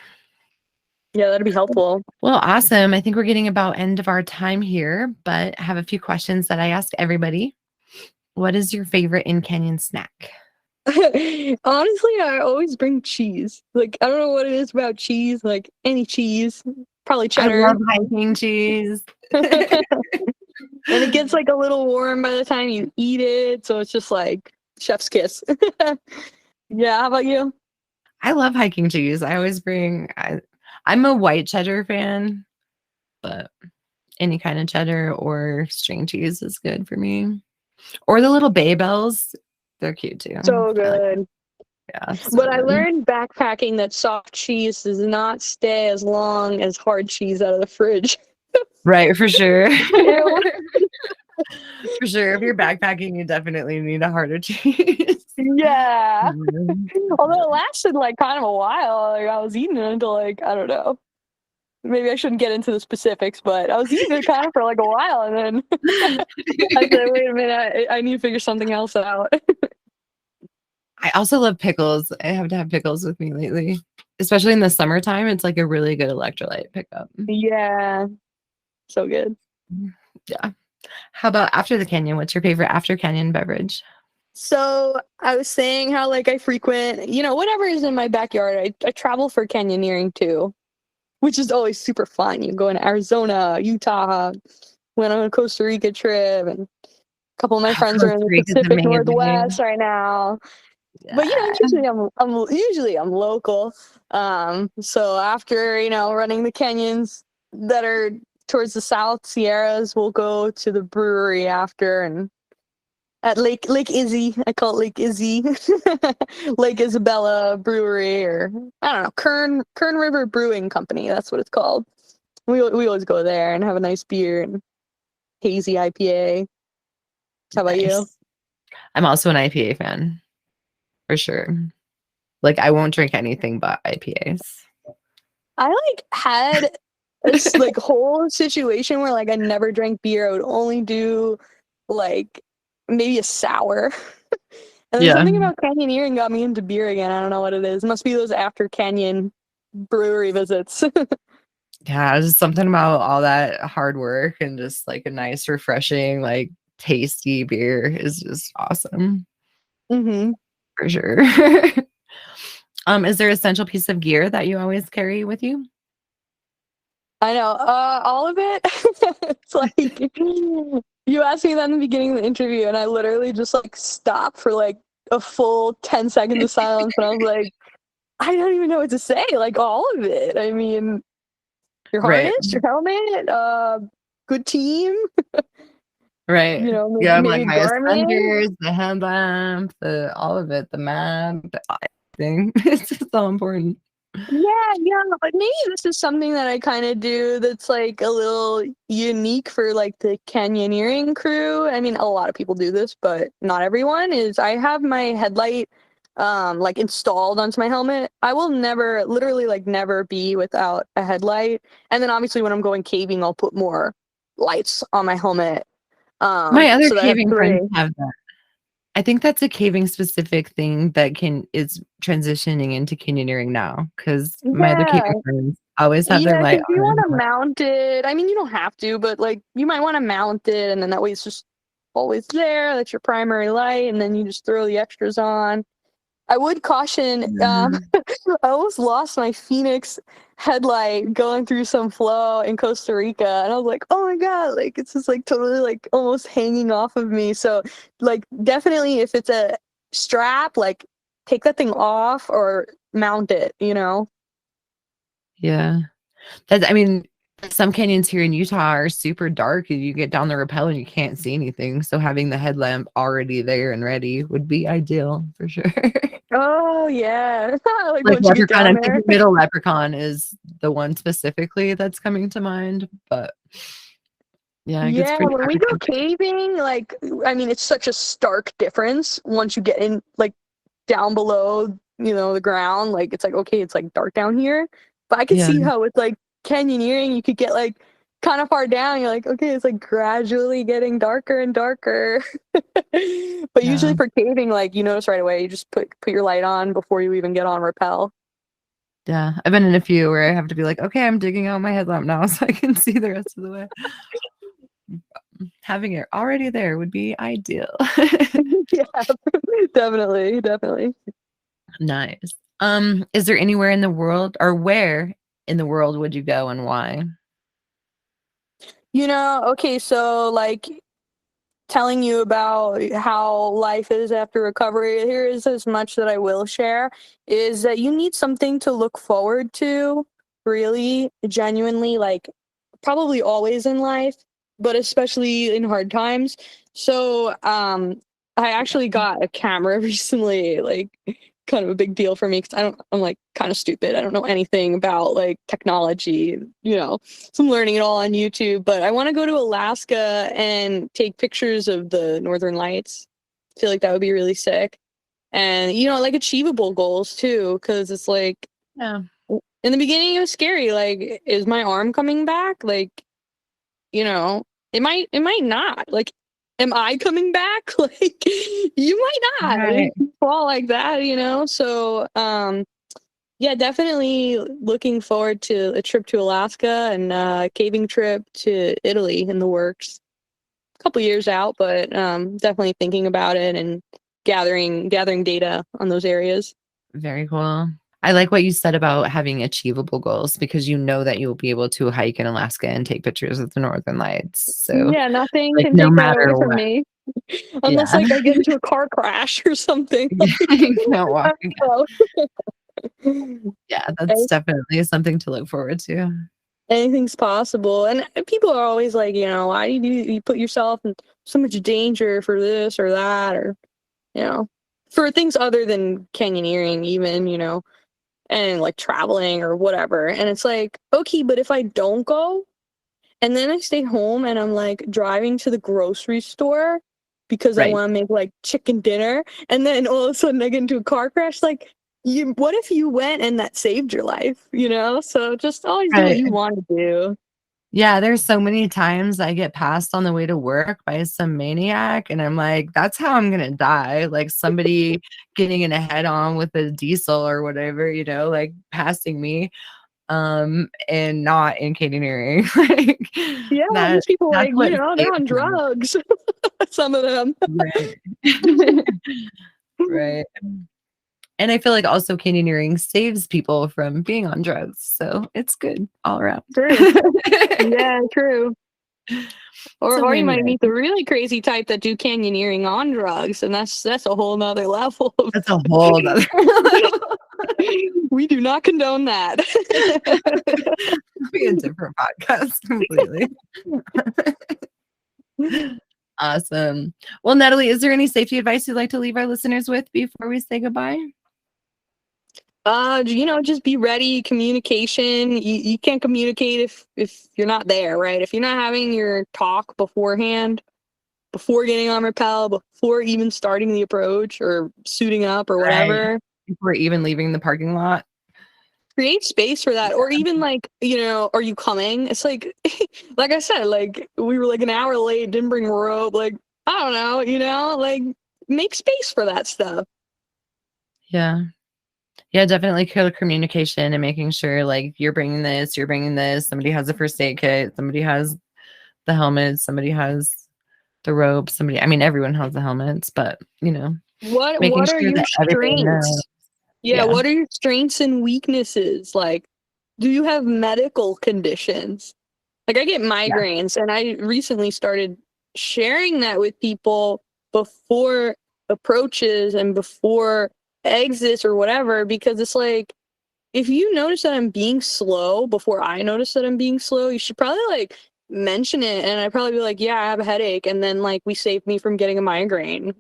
Yeah, that'd be helpful. Well, awesome. I think we're getting about end of our time here, but I have a few questions that I ask everybody. What is your favorite in canyon snack? Honestly, I always bring cheese. Like, I don't know what it is about cheese, like any cheese, probably I cheddar. love hiking cheese. And it gets like a little warm by the time you eat it, so it's just like chef's kiss. Yeah, how about you? I love hiking cheese. I always I'm a white cheddar fan, but any kind of cheddar or string cheese is good for me. Or the little bay bells. They're cute too. So I like, good. yeah, so But I good. learned backpacking that soft cheese does not stay as long as hard cheese out of the fridge. Right, for sure. Ew. For sure. If you're backpacking, you definitely need a harder cheese. Yeah. Mhm. Although it lasted like kind of a while. Like I was eating it until like, I don't know. Maybe I shouldn't get into the specifics, but I was eating it kind of for like a while, and then I said, "Wait a minute, I need to figure something else out." I also love pickles. I have to have pickles with me lately, especially in the summertime. It's like a really good electrolyte pickup. Yeah, so good. Yeah. How about after the canyon? What's your favorite after canyon beverage? So I was saying how like I frequent, whatever is in my backyard. I travel for canyoneering too, which is always super fun. You go in Arizona, Utah, went on a Costa Rica trip, and a couple of my Oh, friends are Costa in the Rica's Pacific Northwest amazing. right now. But Yeah. usually I'm local. So after running the canyons that are towards the South Sierras, we'll go to the brewery after, and at Lake Izzy. I call it Lake Izzy, Lake Isabella Brewery, or I don't know, Kern River Brewing Company. That's what it's called. We always go there and have a nice beer and hazy IPA. How about you? Nice. I'm also an IPA fan for sure. Like I won't drink anything but IPAs. I like had this like whole situation where like I never drank beer. I would only do like maybe a sour. And then Yeah. something about canyoneering got me into beer again. I don't know what it is. It must be those after canyon brewery visits. Yeah, just something about all that hard work and just like a nice, refreshing, like tasty beer is just awesome Hmm. for sure. Is there an essential piece of gear that you always carry with you? I know. All of it. It's like you asked me that in the beginning of the interview, and I literally just like stopped for like a full 10 seconds of silence, and I was like, I don't even know what to say. Like all of it. I mean, your Right. harness, your helmet, good team, Right. Yeah, I'm like maybe a my Garmin. suspenders, the headlamp, the all of it, the map, everything. It's just so important. Yeah, yeah, but maybe this is something that I kind of do that's like a little unique for like the canyoneering crew. I mean, a lot of people do this, but not everyone is. I have my headlight like installed onto my helmet. I will never, literally like never be without a headlight. And then obviously when I'm going caving, I'll put more lights on my helmet. My other So that I have caving friends three. have that. I think that's a caving specific thing that can is transitioning into canyoneering now because my other Yeah. caving friends always have their Yeah, light because on you their want to helmet. mount it. I mean, you don't have to, but like you might want to mount it, and then that way it's just always there. That's your primary light, and then you just throw the extras on. I would caution, Mhm. I almost lost my Phoenix headlight going through some flow in Costa Rica, and I was like, "Oh my god!" Like it's just like totally like almost hanging off of me. So, like, definitely, if it's a strap, like take that thing off or mount it. You know? Yeah. That's, I mean, some canyons here in Utah are super dark and you get down the rappel and you can't see anything. So having the headlamp already there and ready would be ideal for sure. Oh yeah, like Like once you get Leprechaun, down I'm there. thinking Middle Leprechaun is the one specifically that's coming to mind. But yeah, it gets Yeah, pretty when hard we to go keep. caving, like, I mean, it's such a stark difference once you get in, like, down below, the ground. Like, it's like, okay, it's like dark down here. But I could Yeah, see how with like canyoneering, you could get like kind of far down. You're like, okay, it's like gradually getting darker and darker. But yeah, usually for caving, like, you notice right away, you just put your light on before you even get on rappel. yeah. I've been in a few where I have to be like, okay, I'm digging out my headlamp now so I can see the rest of the way. Having it already there would be ideal. Yeah, definitely, definitely. Nice. Is there anywhere in the world or where in the world would you go and why? Okay, so like telling you about how life is after recovery, here is as much that I will share is that you need something to look forward to, really, genuinely, like probably always in life, but especially in hard times. So, I actually got a camera recently, like kind of a big deal for me because I'm like kind of stupid. I don't know anything about like technology, so I'm learning it all on YouTube. But I want to go to Alaska and take pictures of the Northern Lights. I feel like that would be really sick. And, like achievable goals too, because it's like Yeah. in the beginning it was scary. Like, is my arm coming back? Like, you know, it might not. Like, am I coming back? Like, you might not. Right. Fall like that. So, yeah, definitely looking forward to a trip to Alaska and a caving trip to Italy in the works. A couple years out, but definitely thinking about it and gathering data on those areas. Very cool. I like what you said about having achievable goals because you know that you'll be able to hike in Alaska and take pictures of the Northern Lights. So, Yeah, nothing like, can no take that away matter from what. me. Unless Yeah. like I get into a car crash or something. Like, You can't walk I again. don't know. Yeah, that's definitely something to look forward to. Anything's possible. And people are always like, why do you put yourself in so much danger for this or that or, you know, for things other than canyoneering even, and like traveling or whatever. And it's like, okay, but if I don't go and then I stay home and I'm like driving to the grocery store because I Right. want to make like chicken dinner and then all of a sudden I get into a car crash, like what if you went and that saved your life? So just always do what Right. you want to do. Yeah, there's so many times I get passed on the way to work by some maniac, and I'm like, that's how I'm gonna die. Like somebody getting in a head on with a diesel or whatever, like passing me, and not in catering. Like Yeah, that these people that's like, what they're saves on me. drugs. Some of them. Right. Right. And I feel like also canyoneering saves people from being on drugs, so it's good all around. True. Yeah, true. It's a Or you might win-win. meet the really crazy type that do canyoneering on drugs, and that's a whole nother level of That's a whole other we do not condone that. be a different podcast completely. Awesome. Well, Natalie, is there any safety advice you'd like to leave our listeners with before we say goodbye? Just be ready. Communication. You can't communicate if you're not there, right? If you're not having your talk beforehand, before getting on rappel, before even starting the approach or suiting up or Right. whatever, Before even leaving the parking lot. create space for that. Or even like, are you coming? It's like, like I said, like we were like an hour late, didn't bring rope. Like, I don't know, like make space for that stuff. Yeah. Yeah, definitely clear communication and making sure like you're bringing this. Somebody has a first aid kit. Somebody has the helmet. Somebody has the rope. I mean, everyone has the helmets, but making what are sure your that everybody knows. strengths? Yeah, Yeah. what are your strengths and weaknesses? Like, do you have medical conditions? Like, I get Yeah. migraines, and I recently started sharing that with people before approaches and before exits or whatever, because it's like, if you notice that I'm being slow before I notice that I'm being slow, you should probably like mention it. And I'd probably be like, yeah, I have a headache. And then like we saved me from getting a migraine.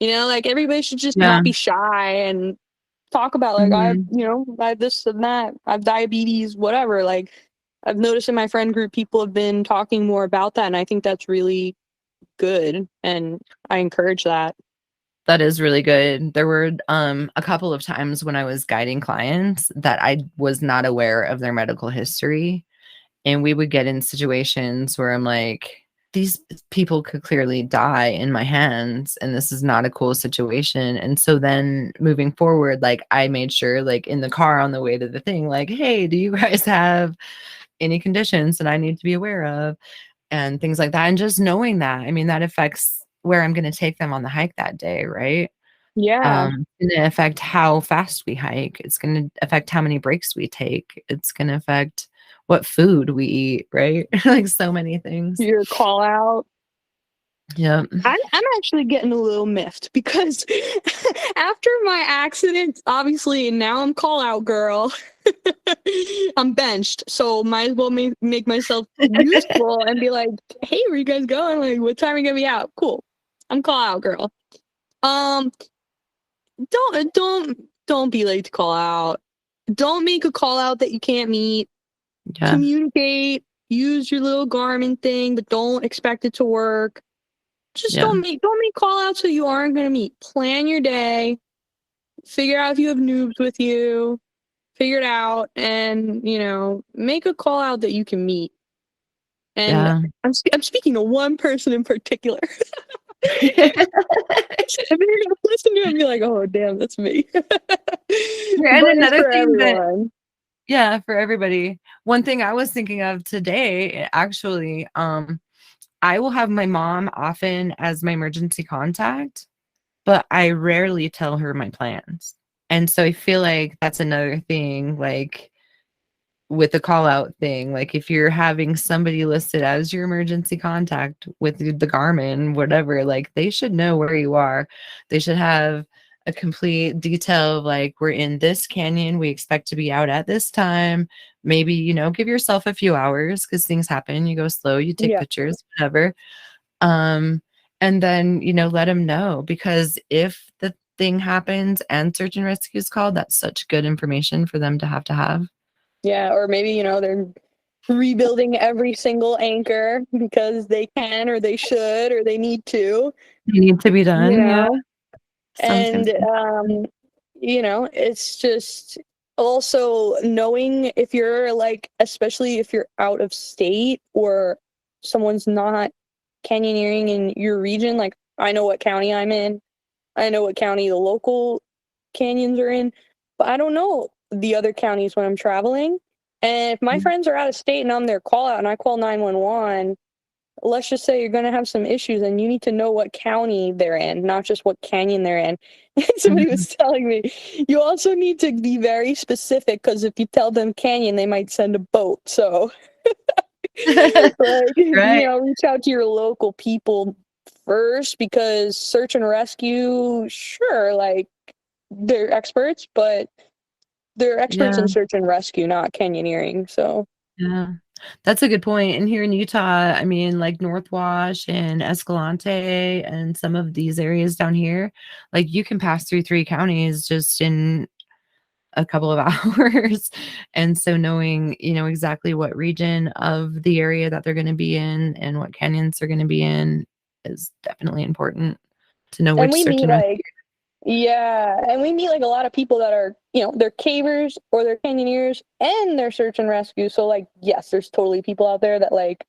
You know, like everybody should just Yeah. not be shy and talk about like I have, Mhm. I have this and that, I have diabetes, whatever. Like I've noticed in my friend group, people have been talking more about that, and I think that's really good, and I encourage that. That is really good. There were a couple of times when I was guiding clients that I was not aware of their medical history. And we would get in situations where I'm like, these people could clearly die in my hands, and this is not a cool situation. And so then moving forward, like I made sure, like in the car on the way to the thing, like, hey, do you guys have any conditions that I need to be aware of? And things like that. And just knowing that, I mean, that affects where I'm going to take them on the hike that day, right? Yeah, It's gonna affect how fast we hike. It's gonna affect how many breaks we take. It's gonna affect what food we eat, right? Like so many things. your call out. Yep. I'm actually getting a little miffed because after my accident, obviously now I'm call out girl. I'm benched, so might as well make myself useful and be like, "Hey, where you guys going? Like, what time are you gonna be out? Cool, I'm call out girl." Um, don't be late to call out. Don't make a call out that you can't meet. Yeah. Communicate. Use your little Garmin thing, but don't expect it to work. Just Yeah. don't make call outs that you aren't gonna meet. Plan your day. Figure out if you have noobs with you. Figure it out, and make a call out that you can meet. And Yeah. I'm speaking to one person in particular. And they're gonna listen to it and be like, "Oh, damn, that's me." But Yeah, and it's another for thing that everyone. yeah, for everybody. One thing I was thinking of today, actually, I will have my mom often as my emergency contact, but I rarely tell her my plans. And so I feel like that's another thing, like with the call out thing, like if you're having somebody listed as your emergency contact with the Garmin, whatever, like they should know where you are. They should have a complete detail of like, we're in this canyon, we expect to be out at this time. Maybe, give yourself a few hours because things happen. You go slow, you take Yeah, pictures, whatever. Um, and then, let them know, because if the thing happens and search and rescue is called, that's such good information for them to have. yeah. Or maybe they're rebuilding every single anchor because they can, or they should, or they need to. They need to be You done, yeah. know, Sometimes and it's just also knowing if you're like, especially if you're out of state or someone's not canyoneering in your region. Like, I know what county I'm in, I know what county the local canyons are in, but I don't know the other counties when I'm traveling. And if my friends are out of state and I'm their call out and I call 911, let's just say you're going to have some issues, and you need to know what county they're in, not just what canyon they're in. And somebody Mhm. was telling me, you also need to be very specific, because if you tell them canyon, they might send a boat. So, like, Right. reach out to your local people first, because search and rescue, sure, like, they're experts, but they're experts Yeah, in search and rescue, not canyoneering. So, yeah. That's a good point. And here in Utah, I mean, like North Wash and Escalante and some of these areas down here, like you can pass through 3 counties just in a couple of hours. And so knowing, exactly what region of the area that they're going to be in and what canyons they're going to be in is definitely important to know and which we search meet and rescue. like Yeah, and we meet like a lot of people that are, they're cavers or they're canyoneers and they're search and rescue. So like, yes, there's totally people out there that like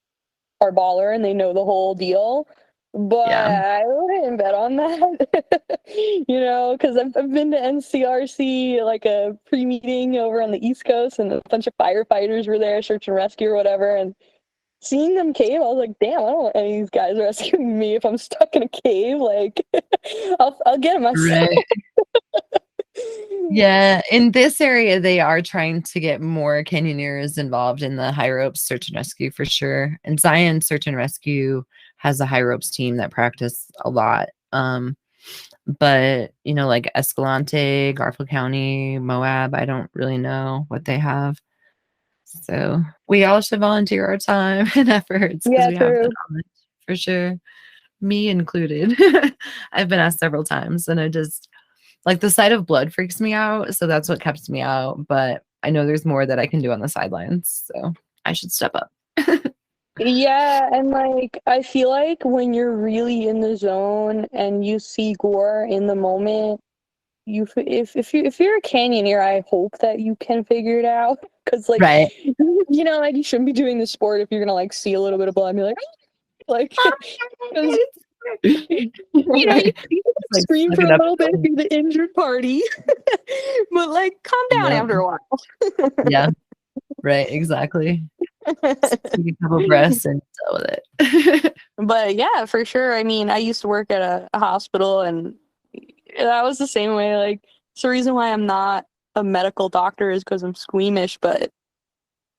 are baller and they know the whole deal. But Yeah. I wouldn't bet on that, because I've been to NCRC, like a pre-meeting over on the East Coast, and a bunch of firefighters were there, search and rescue or whatever, and seeing them cave, I was like, damn, I don't want any of these guys rescuing me if I'm stuck in a cave. Like, I'll get it myself. Right. Yeah, in this area, they are trying to get more canyoneers involved in the high ropes search and rescue for sure. And Zion Search and Rescue has a high ropes team that practice a lot. But like Escalante, Garfield County, Moab, I don't really know what they have. So we all should volunteer our time and efforts because Yeah, we have the true. knowledge for sure, me included. I've been asked several times, and I just like the sight of blood freaks me out. So that's what kept me out. But I know there's more that I can do on the sidelines. So I should step up. Yeah, and like I feel like when you're really in the zone and you see gore in the moment, if you're a canyoneer, I hope that you can figure it out because like Right. like you shouldn't be doing the sport if you're gonna like see a little bit of blood and be like like because you Right. can It's like scream suck for it a up. little bit if you're the injured party, but like calm down Yeah. after a while. Yeah. Right. Exactly. Just take a couple breaths and deal with it. But yeah, for sure. I mean, I used to work at a hospital, and that was the same way. Like, it's the reason why I'm not a medical doctor is because I'm squeamish. But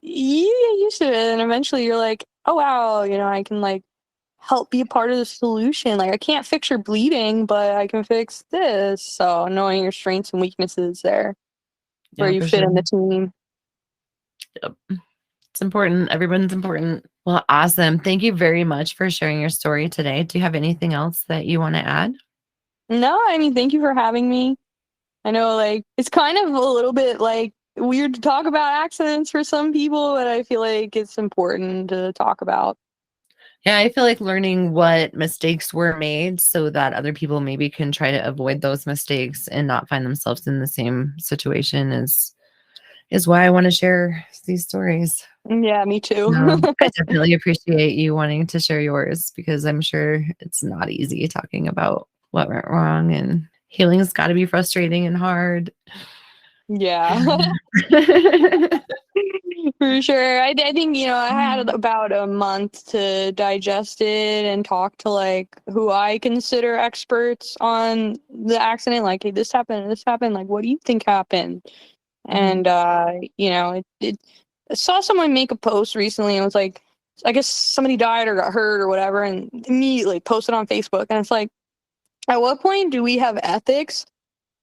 you get used to it, and eventually you're like, oh wow, I can like help be a part of the solution. Like, I can't fix your bleeding, but I can fix this. So knowing your strengths and weaknesses there, where Yeah, you for fit sure. in the team. Yep. It's important. Everyone's important. Well, awesome. Thank you very much for sharing your story today. Do you have anything else that you want to add? No, I mean, thank you for having me. I know, like, it's kind of a little bit like weird to talk about accidents for some people, but I feel like it's important to talk about. Yeah, I feel like learning what mistakes were made so that other people maybe can try to avoid those mistakes and not find themselves in the same situation is why I want to share these stories. Yeah, me too. I definitely appreciate you wanting to share yours because I'm sure it's not easy talking about what went wrong and healing's got to be frustrating and hard. Yeah, for sure. I think, I had about a month to digest it and talk to like who I consider experts on the accident. Like, hey, this happened, this happened. Like, what do you think happened? Mhm. And I saw someone make a post recently and it was like, I guess somebody died or got hurt or whatever, and immediately posted on Facebook. And it's like, at what point do we have ethics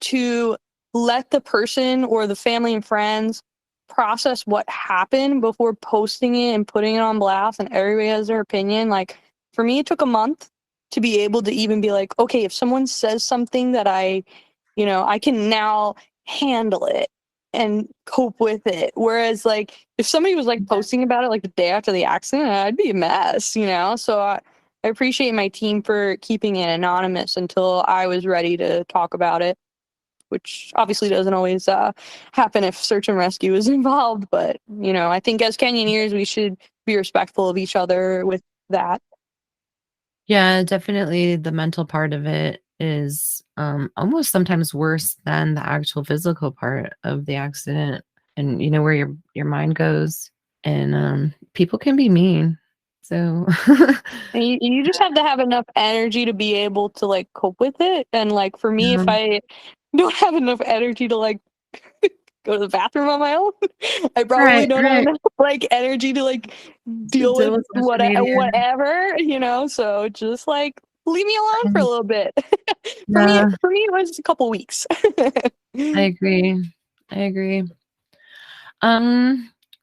to let the person or the family and friends process what happened before posting it and putting it on blast and everybody has their opinion? Like, for me, it took a month to be able to even be like, okay, if someone says something that I can now handle it and cope with it. Whereas, like, if somebody was like posting about it like the day after the accident, I'd be a mess. So I appreciate my team for keeping it anonymous until I was ready to talk about it, which obviously doesn't always happen if search and rescue is involved. But, I think as canyoneers, we should be respectful of each other with that. Yeah, definitely the mental part of it is almost sometimes worse than the actual physical part of the accident and where your mind goes and people can be mean. So And you just have to have enough energy to be able to like cope with it. And like for me, if um, I don't have enough energy to like go to the bathroom on my own, I probably right, don't have right. enough like energy to like To deal deal with with social media. whatever. So just like leave me alone for a And little bit. yeah, For me, it was a couple weeks. I agree. I agree.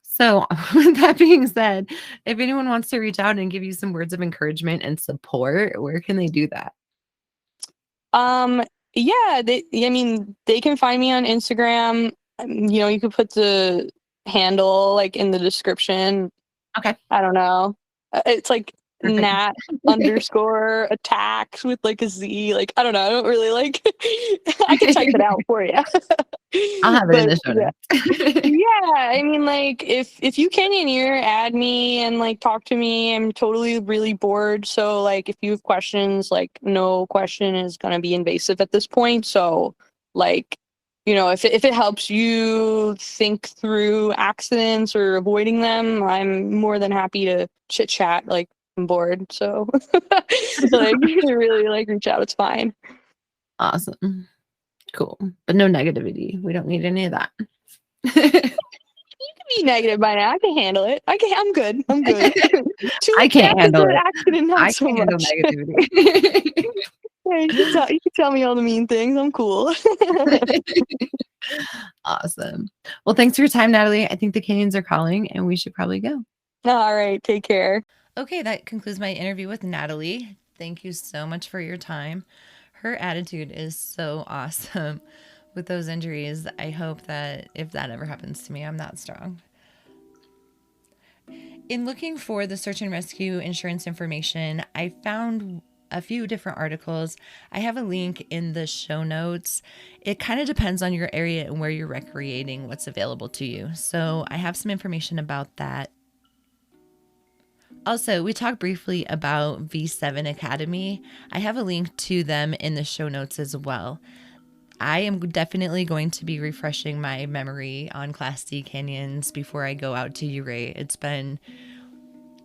So with that being said, if anyone wants to reach out and give you some words of encouragement and support, where can they do that? Um, yeah, I mean, they can find me on Instagram. You could put the handle like in the description. Okay, I don't know. It's like perfect. Nat underscore attacks with like a Z. Like, I don't know. I don't really like, I could type it out for you. I'll have it in But the show yeah. notes. Yeah, I mean, like, if you canyoneer, add me and like talk to me. I'm totally really bored. So like, if you have questions, like, no question is gonna be invasive at this point. So like, if it helps you think through accidents or avoiding them, I'm more than happy to chit chat. Like, I'm bored, so like really like reach out. It's fine. Awesome. Cool. But no negativity. We don't need any of that. You can be negative by now. I can handle it. I'm good. I'm good. Two I weeks can't after handle the it. accident, not I so can't handle much. negativity. Yeah, you can tell me all the mean things. I'm cool. Awesome. Well, thanks for your time, Natalie. I think the canyons are calling and we should probably go. All right. Take care. Okay, that concludes my interview with Natalie. Thank you so much for your time. Her attitude is so awesome with those injuries. I hope that if that ever happens to me, I'm that strong. In looking for the search and rescue insurance information, I found a few different articles. I have a link in the show notes. It kind of depends on your area and where you're recreating, what's available to you. So I have some information about that. Also, we talked briefly about V7 Academy. I have a link to them in the show notes as well. I am definitely going to be refreshing my memory on Class C canyons before I go out to Ouray. It's been,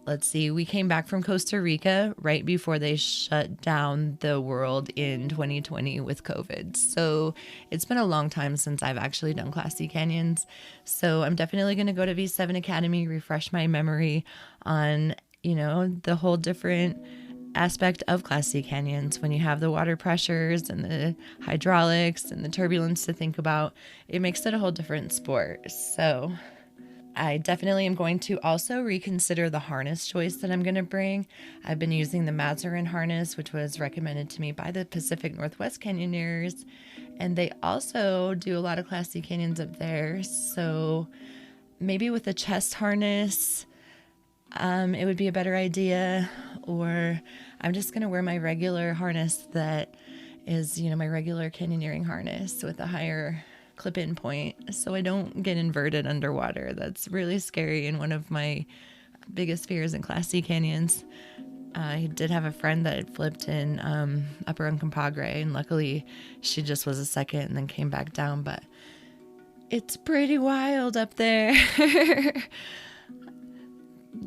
let's see, we came back from Costa Rica right before they shut down the world in 2020 with COVID. So it's been a long time since I've actually done Class C canyons. So I'm definitely going to go to V7 Academy, refresh my memory on, the whole different aspect of Class C canyons when you have the water pressures and the hydraulics and the turbulence to think about. It makes it a whole different sport. So I definitely am going to also reconsider the harness choice that I'm going to bring. I've been using the Mazarin harness, which was recommended to me by the Pacific Northwest Canyoneers, and they also do a lot of Class C canyons up there. So maybe with a chest harness, it would be a better idea, or I'm just going to wear my regular harness that is, my regular canyoneering harness with a higher clip-in point so I don't get inverted underwater. That's really scary and one of my biggest fears in Class C canyons. I did have a friend that flipped in Upper Uncompahgre, and luckily she just was a second and then came back down, but it's pretty wild up there.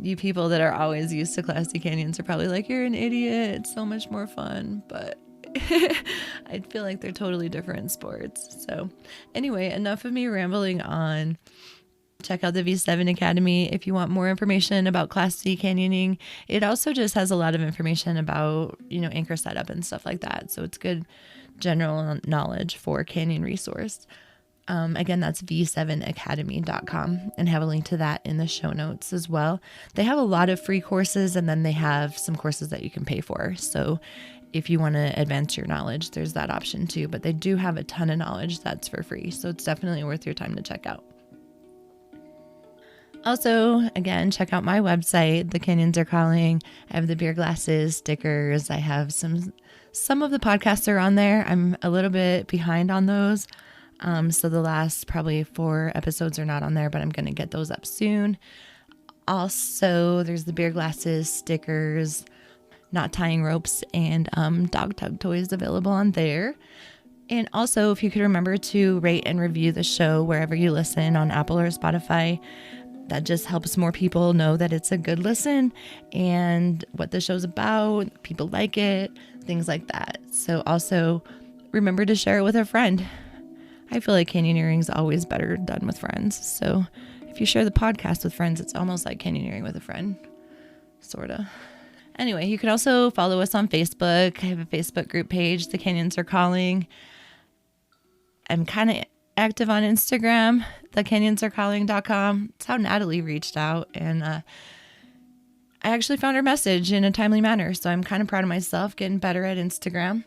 You people that are always used to Class C canyons are probably like, you're an idiot. It's so much more fun. But I feel like they're totally different sports. So anyway, enough of me rambling on. Check out the V7 Academy if you want more information about Class C canyoning. It also just has a lot of information about, anchor setup and stuff like that. So it's good general knowledge for canyon resource. Again, that's v7academy.com, and have a link to that in the show notes as well. They have a lot of free courses, and then they have some courses that you can pay for. So if you want to advance your knowledge, there's that option too. But they do have a ton of knowledge that's for free. So it's definitely worth your time to check out. Also, again, check out my website, The Canyons Are Calling. I have the beer glasses, stickers. I have some of the podcasts are on there. I'm a little bit behind on those. So the last probably 4 episodes are not on there, but I'm going to get those up soon. Also, there's the beer glasses, stickers, knot tying ropes, and dog tug toys available on there. And also, if you could remember to rate and review the show wherever you listen on Apple or Spotify, that just helps more people know that it's a good listen and what the show's about, people like it, things like that. So also remember to share it with a friend. I feel like canyoneering is always better done with friends. So if you share the podcast with friends, it's almost like canyoneering with a friend, sort of. Anyway, you can also follow us on Facebook. I have a Facebook group page, The Canyons Are Calling. I'm kind of active on Instagram, thecanyonsarecalling.com. It's how Natalie reached out, and I actually found her message in a timely manner. So I'm kind of proud of myself getting better at Instagram.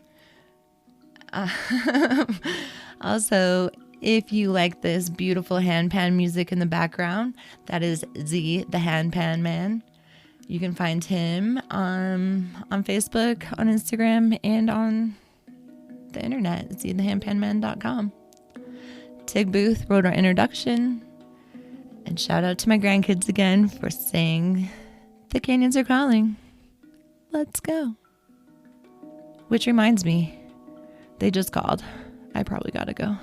Also, if you like this beautiful handpan music in the background, that is Z, the Handpan Man. You can find him on Facebook, on Instagram, and on the internet, zthehandpanman.com. Tig Booth wrote our introduction. And shout out to my grandkids again for saying, "The canyons are calling. Let's go." Which reminds me, they just called. I probably gotta go.